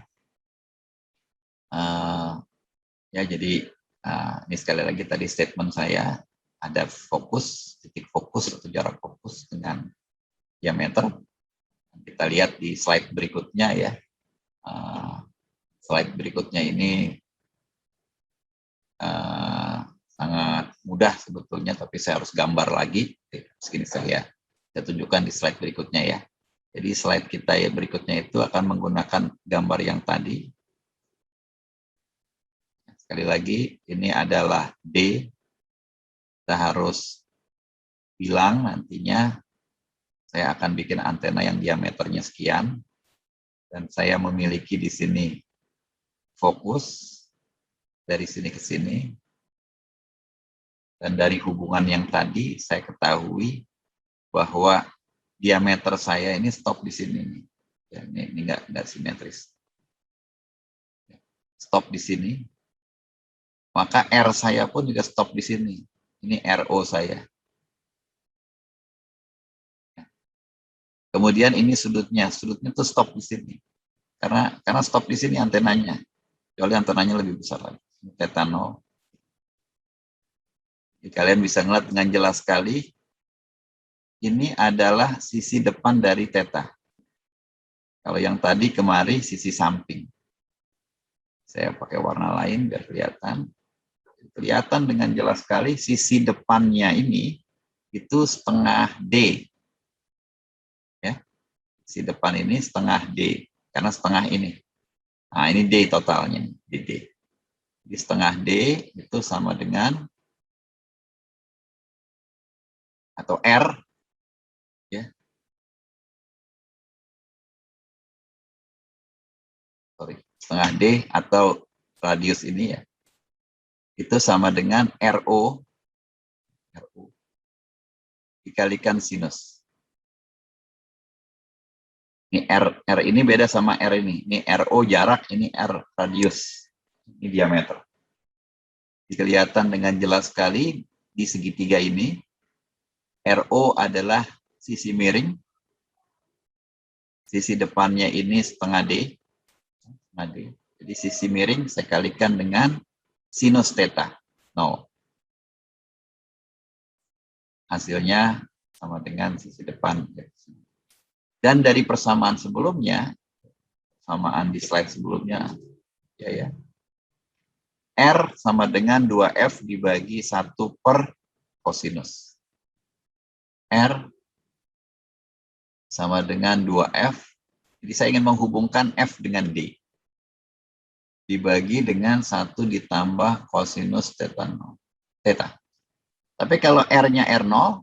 Ya, jadi ini sekali lagi tadi statement saya, ada fokus, titik fokus atau jarak fokus dengan diameter. Kita lihat di slide berikutnya ya. Slide berikutnya ini sangat mudah sebetulnya, tapi saya harus gambar lagi. Segini saya tunjukkan di slide berikutnya ya. Jadi slide kita ya berikutnya itu akan menggunakan gambar yang tadi. Sekali lagi, ini adalah D. Kita harus bilang nantinya saya akan bikin antena yang diameternya sekian, dan saya memiliki di sini fokus dari sini ke sini, dan dari hubungan yang tadi saya ketahui bahwa diameter saya ini stop di sini. Ya, ini nggak simetris. Stop di sini. Maka R saya pun juga stop di sini. Ini RO saya. Kemudian ini sudutnya tuh stop di sini. Karena stop di sini antenanya. Kecuali antenanya lebih besar lagi. Theta 0. Jadi kalian bisa ngeliat dengan jelas sekali. Ini adalah sisi depan dari theta. Kalau yang tadi kemari sisi samping. Saya pakai warna lain biar kelihatan. Kelihatan dengan jelas sekali sisi depannya ini itu setengah D. Ya. Sisi depan ini setengah D. Karena setengah ini. Nah, ini D totalnya. D. Di setengah D itu sama dengan, atau R, ya. Setengah D atau radius ini ya. Itu sama dengan RO dikalikan sinus. Ini R ini beda sama R ini. Ini RO jarak, ini R radius. Ini diameter. Kelihatan dengan jelas sekali di segitiga ini. RO adalah sisi miring. Sisi depannya ini setengah D. Jadi sisi miring saya kalikan dengan sinus theta 0. Hasilnya sama dengan sisi depan. Dan dari persamaan sebelumnya, samaan di slide sebelumnya, ya, R sama dengan 2F dibagi 1 per kosinus. R sama dengan 2F. Jadi saya ingin menghubungkan F dengan D. Dibagi dengan 1 ditambah kosinus theta 0. Theta. Tapi kalau R-nya R0,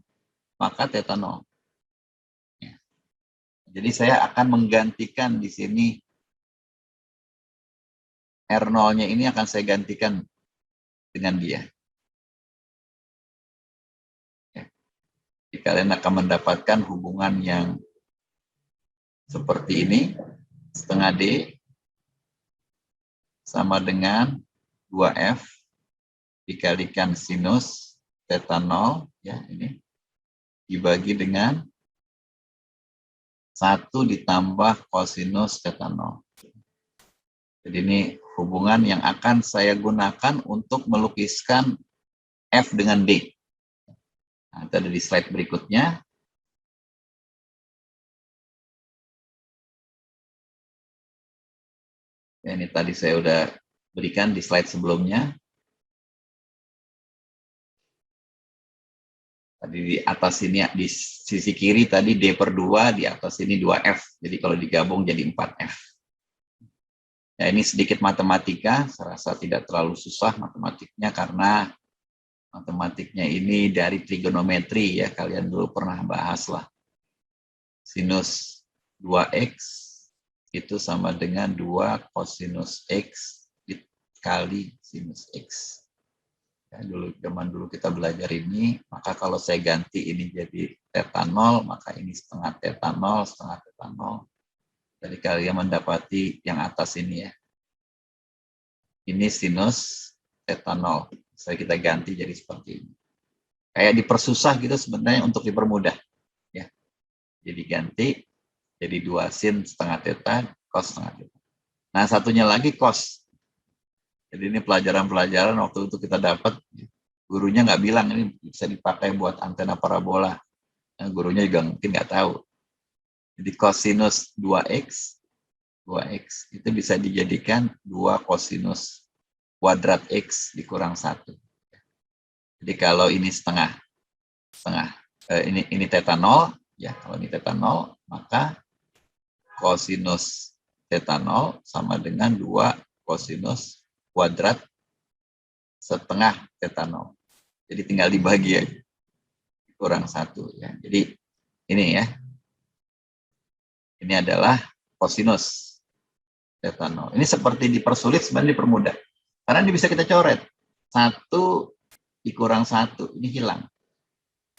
maka theta 0. Ya. Jadi saya akan menggantikan di sini R0-nya ini akan saya gantikan dengan dia. Ya. Jadi kalian akan mendapatkan hubungan yang seperti ini, setengah D sama dengan 2F dikalikan sinus theta 0, ya ini, dibagi dengan 1 ditambah kosinus theta 0. Jadi ini hubungan yang akan saya gunakan untuk melukiskan F dengan D. Nah, itu ada di slide berikutnya. Ya, ini tadi saya udah berikan di slide sebelumnya. Tadi di atas ini, di sisi kiri tadi D per 2, di atas ini 2F. Jadi kalau digabung jadi 4F. Ya, ini sedikit matematika, saya rasa tidak terlalu susah matematiknya karena matematiknya ini dari trigonometri ya, kalian dulu pernah bahas lah. Sinus 2X itu sama dengan 2 kosinus X dikali sinus X. Ya, zaman dulu kita belajar ini, maka kalau saya ganti ini jadi theta 0, maka ini setengah theta 0, setengah theta 0. Jadi kalian mendapati yang atas ini ya. Ini sinus theta 0. Bisa kita ganti jadi seperti ini. Kayak dipersusah gitu sebenarnya untuk dipermudah. Ya. Jadi ganti jadi 2 sin setengah theta, cos setengah theta. Nah, satunya lagi cos. Jadi ini pelajaran-pelajaran waktu itu kita dapat, gurunya nggak bilang ini bisa dipakai buat antena parabola. Nah, gurunya juga mungkin nggak tahu. Jadi kosinus 2X itu bisa dijadikan 2 kosinus kuadrat X dikurang 1. Jadi kalau ini setengah, ini theta 0, ya kalau ini theta 0, maka kosinus theta 0 sama dengan 2 kosinus kuadrat setengah theta 0. Jadi tinggal dibagi aja. Kurang 1 ya. Jadi ini ya. Ini adalah kosinus theta 0. Ini seperti dipersulit sebenarnya dipermudah. Karena ini bisa kita coret. 1 dikurang 1 ini hilang.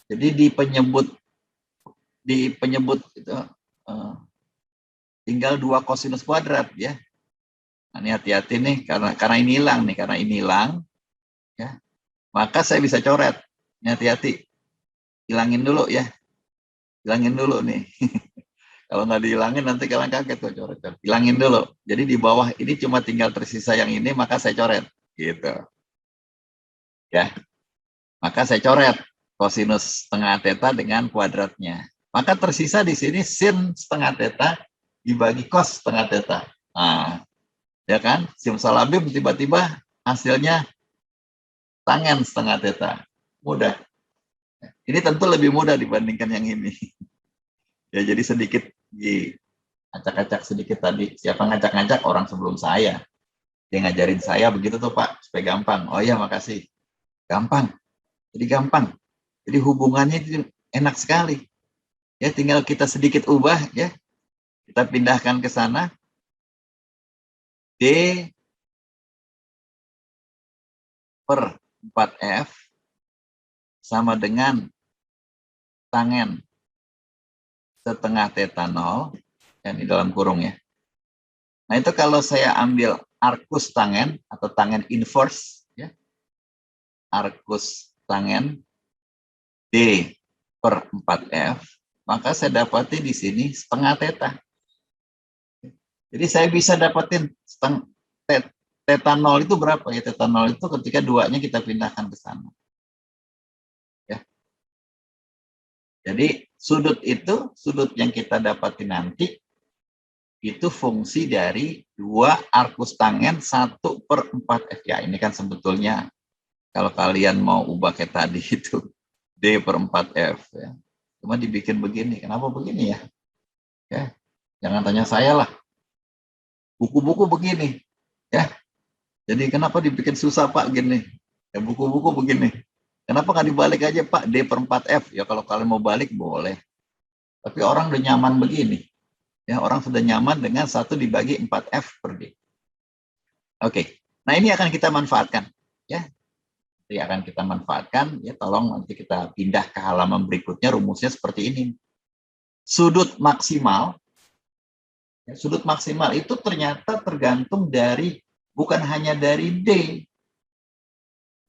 Jadi di penyebut itu tinggal 2 kosinus kuadrat ya. Nah, ini hati-hati nih karena ini hilang nih, karena ini hilang ya. Maka saya bisa coret. Ini hati-hati. Hilangin dulu ya. Hilangin dulu nih. Kalau nggak dihilangin nanti kalian kaget tuh coret. Hilangin dulu. Jadi di bawah ini cuma tinggal tersisa yang ini, maka saya coret. Gitu. Ya. Maka saya coret kosinus setengah theta dengan kuadratnya. Maka tersisa di sini sin setengah theta dibagi cos setengah theta. Nah, ya kan? Simsalabim tiba-tiba hasilnya tangen setengah theta. Mudah. Ini tentu lebih mudah dibandingkan yang ini. Ya, jadi sedikit acak-acak sedikit tadi. Siapa ngacak-ngacak? Orang sebelum saya. Dia ngajarin saya begitu tuh Pak, supaya gampang. Oh iya, makasih. Gampang. Jadi gampang. Jadi hubungannya itu enak sekali. Ya, tinggal kita sedikit ubah ya. Kita pindahkan ke sana. D per 4F sama dengan tangen setengah theta 0, yang di dalam kurung ya. Nah itu kalau saya ambil arcus tangen atau tangen inverse, ya, arcus tangen D per 4F, maka saya dapati di sini setengah theta. Jadi saya bisa dapatin theta 0 itu berapa ya? Theta 0 itu ketika duanya kita pindahkan ke sana. Ya. Jadi sudut itu, sudut yang kita dapatin nanti, itu fungsi dari 2 arcus tangen 1 per 4F. Ya, ini kan sebetulnya kalau kalian mau ubah kayak tadi itu D per 4F. Ya. Cuma dibikin begini. Kenapa begini ya? Ya, jangan tanya saya lah. Buku-buku begini. Ya, jadi kenapa dibikin susah Pak gini? Ya, buku-buku begini. Kenapa nggak dibalik aja Pak D per 4F? Ya kalau kalian mau balik boleh. Tapi orang udah nyaman begini. Ya, orang sudah nyaman dengan 1 dibagi 4F per D. Oke, nah ini akan kita manfaatkan. Ya, ini akan kita manfaatkan. Ya, tolong nanti kita pindah ke halaman berikutnya. Rumusnya seperti ini. Sudut maksimal. Ya, sudut maksimal itu ternyata tergantung dari, bukan hanya dari D.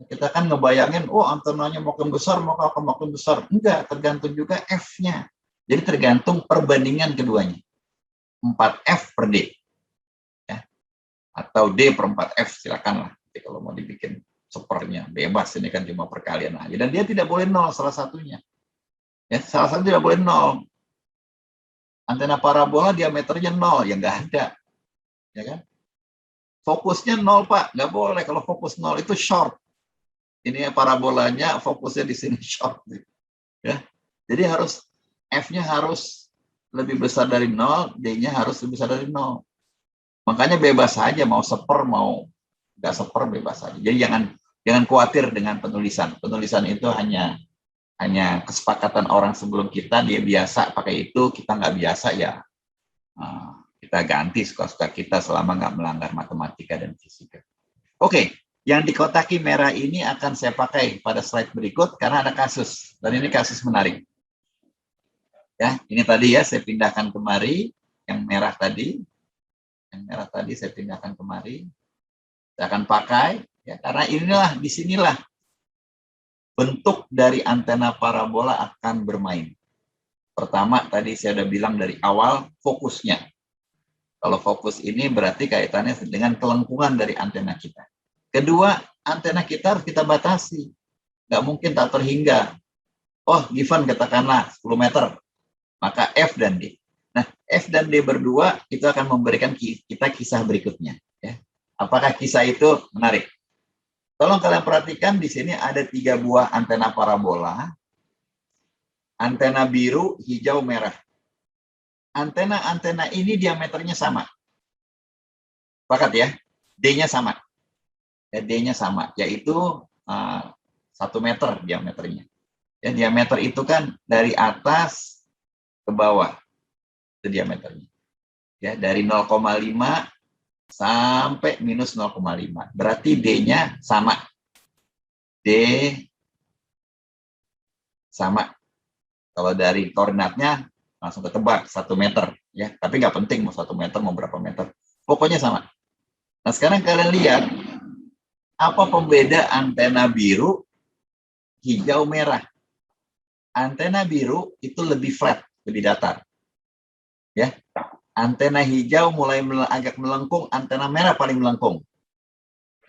Kita kan ngebayangin, oh antenanya makin besar, maka akan makin besar. Enggak, tergantung juga F-nya. Jadi tergantung perbandingan keduanya. 4F per D. Ya. Atau D per 4F, silakanlah. Jadi kalau mau dibikin sepernya, bebas. Ini kan cuma perkalian aja. Dan dia tidak boleh 0 salah satunya. Ya, salah satu tidak boleh 0. Antena parabola diameternya 0, ya nggak ada. Ya kan? Fokusnya 0, Pak. Nggak boleh. Kalau fokus 0 itu short. Ini parabolanya fokusnya di sini short. Ya. Jadi harus F-nya harus lebih besar dari 0, D-nya harus lebih besar dari 0. Makanya bebas saja, mau seper, mau nggak seper, bebas saja. Jadi jangan khawatir dengan penulisan. Penulisan itu hanya kesepakatan orang sebelum kita, dia biasa pakai itu, kita nggak biasa ya. Kita ganti suka-suka kita selama nggak melanggar matematika dan fisika. Oke, yang dikotaki merah ini akan saya pakai pada slide berikut karena ada kasus. Dan ini kasus menarik. Ya, ini tadi ya saya pindahkan kemari, yang merah tadi. Yang merah tadi saya pindahkan kemari. Saya akan pakai ya, karena inilah, disinilah bentuk dari antena parabola akan bermain. Pertama, tadi saya sudah bilang dari awal, fokusnya. Kalau fokus ini berarti kaitannya dengan kelengkungan dari antena kita. Kedua, antena kita harus kita batasi. Nggak mungkin tak terhingga. Oh, given katakanlah 10 meter. Maka F dan D. Nah, F dan D berdua itu akan memberikan kita kisah berikutnya. Ya. Apakah kisah itu menarik? Tolong kalian perhatikan di sini ada 3 buah antena parabola. Antena biru, hijau, merah. Antena-antena ini diameternya sama. Sepakat ya? D-nya sama. Ya, D-nya sama, yaitu 1 meter diameternya. Ya, diameter itu kan dari atas ke bawah. Itu diameternya. Ya, dari 0,5 sampai minus 0,5. Berarti D-nya sama. D sama. Kalau dari koordinatnya langsung ketebak 1 meter. Ya, tapi nggak penting mau 1 meter, mau berapa meter. Pokoknya sama. Nah, sekarang kalian lihat apa pembeda antena biru, hijau, merah. Antena biru itu lebih flat, lebih datar. Ya. Antena hijau mulai agak melengkung, antena merah paling melengkung.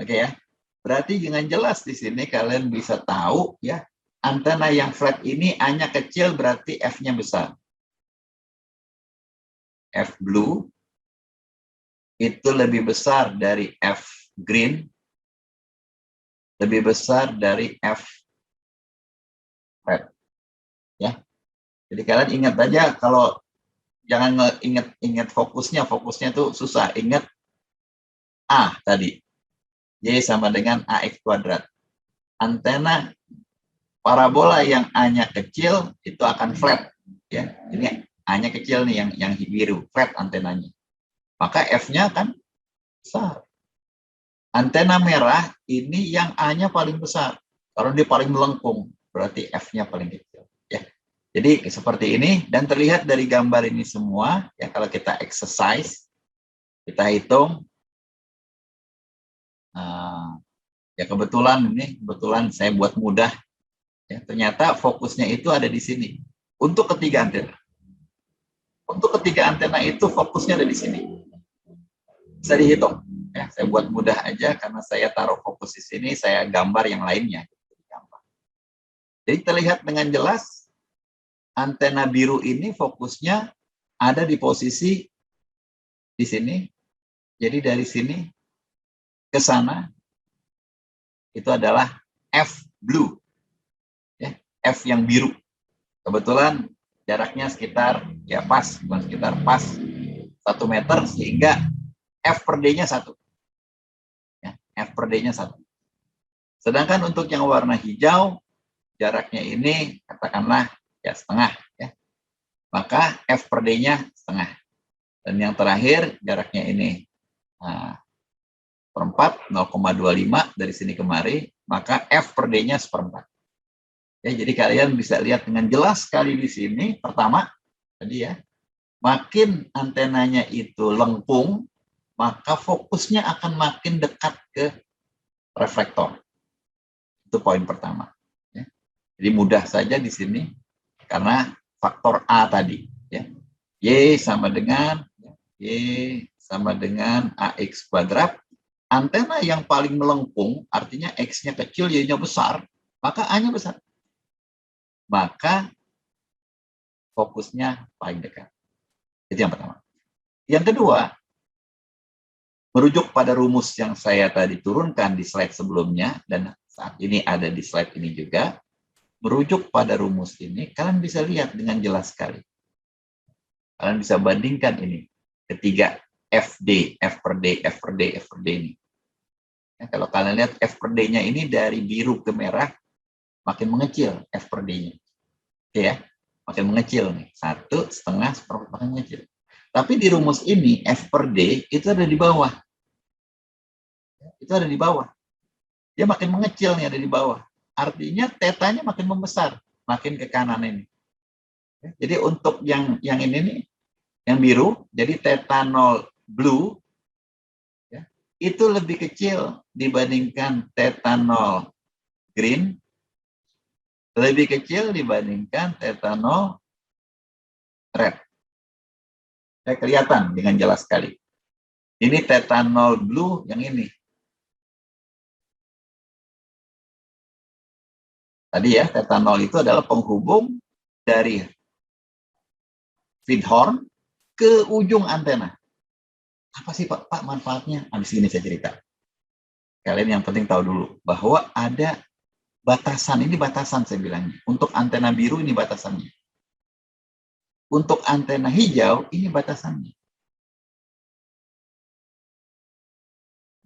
Oke ya. Berarti dengan jelas di sini kalian bisa tahu ya, antena yang flat ini A-nya kecil berarti F-nya besar. F blue itu lebih besar dari F green, lebih besar dari F red. Ya. Jadi kalian ingat aja, kalau jangan ingat fokusnya tuh susah. Ingat A tadi. Y sama dengan AX kuadrat. Antena parabola yang A-nya kecil itu akan flat. Ya, ini A-nya kecil nih, yang biru, flat antenanya. Maka F-nya kan besar. Antena merah ini yang A-nya paling besar. Kalau dia paling melengkung, berarti F-nya paling kecil. Ya. Jadi seperti ini, dan terlihat dari gambar ini semua, ya kalau kita exercise, kita hitung Ya kebetulan saya buat mudah. Ya, ternyata fokusnya itu ada di sini. Untuk ketiga antena. Untuk ketiga antena itu fokusnya ada di sini. Bisa dihitung. Ya, saya buat mudah aja karena saya taruh fokus di sini, saya gambar yang lainnya. Jadi terlihat dengan jelas antena biru ini fokusnya ada di posisi di sini. Jadi dari sini ke sana itu adalah F blue. Ya, F yang biru. Kebetulan jaraknya sekitar ya pas, bukan sekitar pas 1 meter sehingga F per D-nya 1. Ya, F per D-nya 1. Sedangkan untuk yang warna hijau jaraknya ini katakanlah ya setengah ya. Maka F per D-nya setengah. Dan yang terakhir jaraknya ini seperempat 0,25 dari sini kemari, maka F per D-nya seperempat. Ya, jadi kalian bisa lihat dengan jelas sekali di sini. Pertama, tadi ya, makin antenanya itu lengkung, maka fokusnya akan makin dekat ke reflektor. Itu poin pertama. Ya. Jadi mudah saja di sini karena faktor A tadi. Ya. Y sama dengan AX kuadrat. Antena yang paling melengkung, artinya X-nya kecil, Y-nya besar, maka A-nya besar. Maka fokusnya paling dekat. Itu yang pertama. Yang kedua, merujuk pada rumus yang saya tadi turunkan di slide sebelumnya, dan saat ini ada di slide ini juga, merujuk pada rumus ini, kalian bisa lihat dengan jelas sekali. Kalian bisa bandingkan ini, ketiga FD, F per D, F per D, F per D ini. Ya, kalau kalian lihat F per D-nya ini dari biru ke merah, makin mengecil F per D-nya. Oke ya, makin mengecil nih. 1,5 seperempat makin mengecil. Tapi di rumus ini F per D itu ada di bawah. Itu ada di bawah. Dia makin mengecil nih, ada di bawah. Artinya tetanya makin membesar, makin ke kanan ini. Jadi untuk yang ini nih, yang biru, jadi theta 0 blue ya, itu lebih kecil dibandingkan theta 0 green, lebih kecil dibandingkan theta 0 red. Kelihatan dengan jelas sekali. Ini theta 0 blue yang ini. Tadi ya, theta 0 itu adalah penghubung dari feed horn ke ujung antena. Apa sih Pak manfaatnya? Habis ini saya cerita. Kalian yang penting tahu dulu bahwa ada batasan, ini batasan saya bilang. Untuk antena biru ini batasannya. Untuk antena hijau ini batasannya.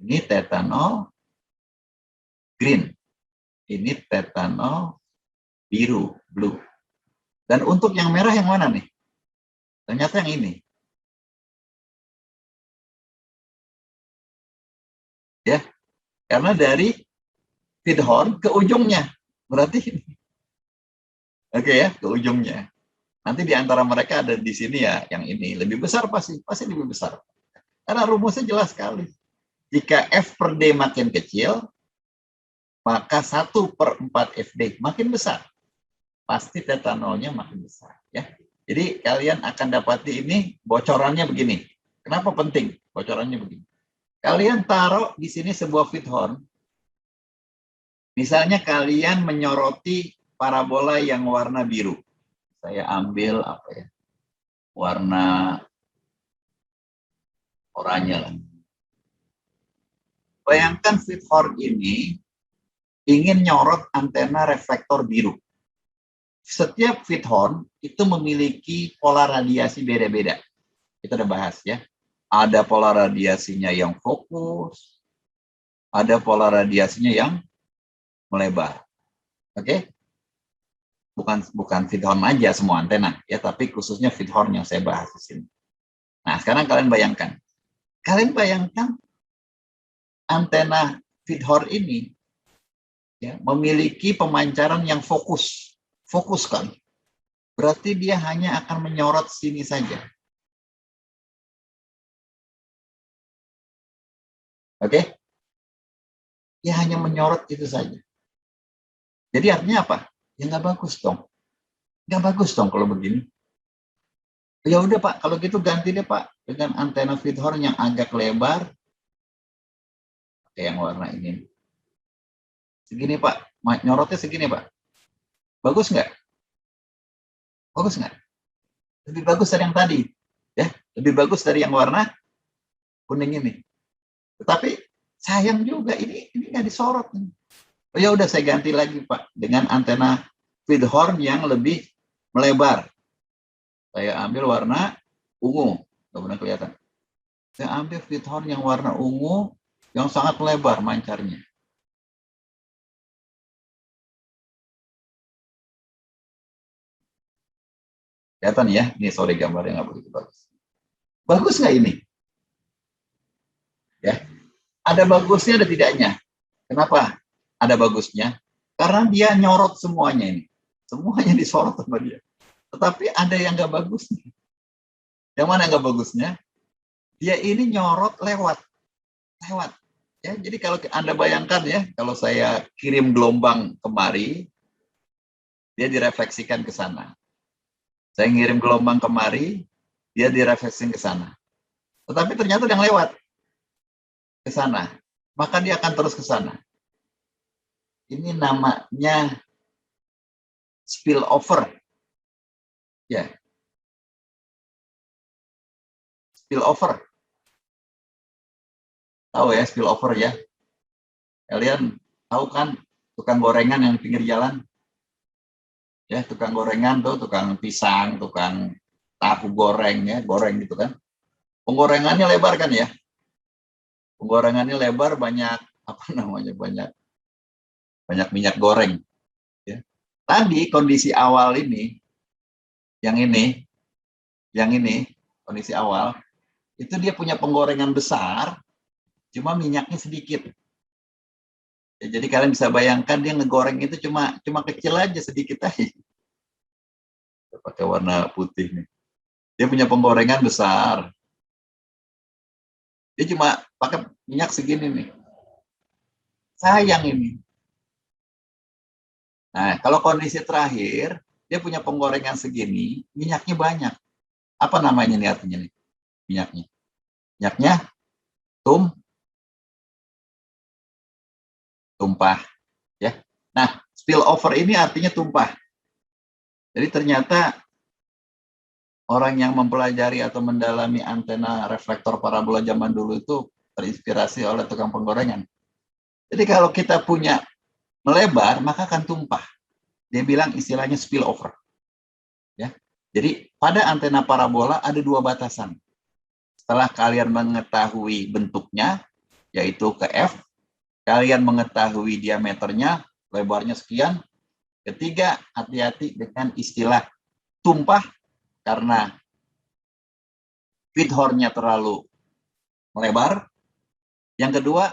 Ini theta 0 green. Ini theta 0 biru, blue. Dan untuk yang merah yang mana nih? Ternyata yang ini. Ya, karena dari feed horn ke ujungnya. Berarti ini. Oke ya, ke ujungnya. Nanti di antara mereka ada di sini ya, yang ini lebih besar pasti lebih besar. Karena rumusnya jelas sekali. Jika F per D makin kecil, maka 1/4 FD makin besar. Pasti theta 0-nya makin besar. Ya. Jadi kalian akan dapati ini bocorannya begini. Kenapa penting bocorannya begini? Kalian taruh di sini sebuah feed horn. Misalnya kalian menyoroti parabola yang warna biru. Saya ambil apa ya? Warna oranye lah. Bayangkan feed horn ini ingin nyorot antena reflektor biru. Setiap feed horn itu memiliki pola radiasi beda-beda. Kita udah bahas ya. Ada pola radiasinya yang fokus, ada pola radiasinya yang melebar. Oke? Bukan feed horn aja semua antena ya, tapi khususnya feed horn yang saya bahas di sini. Nah, sekarang kalian bayangkan. Kalian bayangkan antena feed horn ini ya, memiliki pemancaran yang fokus sekali. Berarti dia hanya akan menyorot sini saja. Oke? dia hanya menyorot itu saja. Jadi artinya apa? Ya nggak bagus dong. Nggak bagus dong kalau begini. Ya udah Pak, kalau gitu ganti deh Pak dengan antena feedhorn yang agak lebar, kayak yang warna ini. Segini Pak, nyorotnya segini Pak. Bagus nggak? Bagus nggak? Lebih bagus dari yang tadi, ya. Lebih bagus dari yang warna kuning ini. Tetapi sayang juga ini nggak disorot. Oh ya udah saya ganti lagi Pak dengan antena feedhorn yang lebih melebar. Saya ambil warna ungu, nggak benar kelihatan. Saya ambil feedhorn yang warna ungu yang sangat lebar mancarnya. Kelihatan ya, ini sorry gambarnya nggak begitu bagus. Bagus nggak ini? Ya, ada bagusnya, ada tidaknya. Kenapa ada bagusnya? Karena dia nyorot semuanya ini. Semuanya disorot sama dia. Tetapi ada yang nggak bagusnya. Yang mana nggak bagusnya? Dia ini nyorot lewat. Ya, jadi kalau Anda bayangkan ya, kalau saya kirim gelombang kemari, dia direfleksikan ke sana. Saya ngirim gelombang kemari, dia direfleksikan ke sana. Tetapi ternyata yang lewat ke sana, maka dia akan terus ke sana. Ini namanya spillover. Ya. Spillover. Tahu ya spillover ya? Kalian tahu kan tukang gorengan yang di pinggir jalan? Ya, tukang gorengan tuh, tukang pisang, tukang tahu goreng ya, goreng gitu kan. Penggorengannya lebar kan ya? Penggorengannya lebar, banyak apa namanya? Banyak minyak goreng ya. Tadi kondisi awal ini yang ini kondisi awal itu dia punya penggorengan besar, cuma minyaknya sedikit. Ya, jadi kalian bisa bayangkan dia ngegoreng itu cuma kecil aja, sedikit aja. Pakai warna putih nih. Dia punya penggorengan besar. Dia cuma pakai minyak segini nih. Sayang ini. Nah, kalau kondisi terakhir, dia punya penggorengan segini, minyaknya banyak. Apa namanya nih artinya nih? Minyaknya. Minyaknya tumpah. Ya. Nah, spillover ini artinya tumpah. Jadi ternyata orang yang mempelajari atau mendalami antena reflektor parabola zaman dulu itu terinspirasi oleh tukang penggorengan. Jadi kalau kita punya melebar, maka akan tumpah. Dia bilang istilahnya spillover. Ya. Jadi pada antena parabola ada dua batasan. Setelah kalian mengetahui bentuknya, yaitu ke F, kalian mengetahui diameternya, lebarnya sekian. Ketiga, hati-hati dengan istilah tumpah, karena feedhorn-nya terlalu melebar. Yang kedua,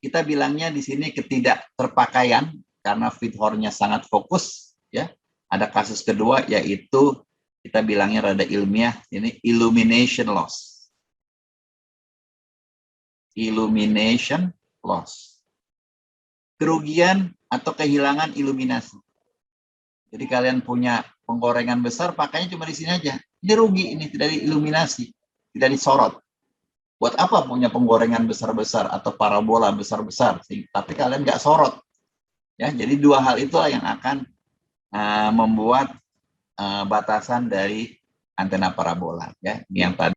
kita bilangnya di sini ketidakterpakaian, karena feedhorn-nya sangat fokus. Ya, ada kasus kedua, yaitu kita bilangnya rada ilmiah, ini illumination loss. Illumination loss. Kerugian atau kehilangan iluminasi. Jadi kalian punya penggorengan besar, pakainya cuma di sini aja. Ini rugi, ini tidak diiluminasi, tidak disorot. Buat apa punya penggorengan besar-besar atau parabola besar-besar, tapi kalian nggak sorot. Ya, jadi dua hal itulah yang akan membuat batasan dari antena parabola. Ya, ini yang tadi.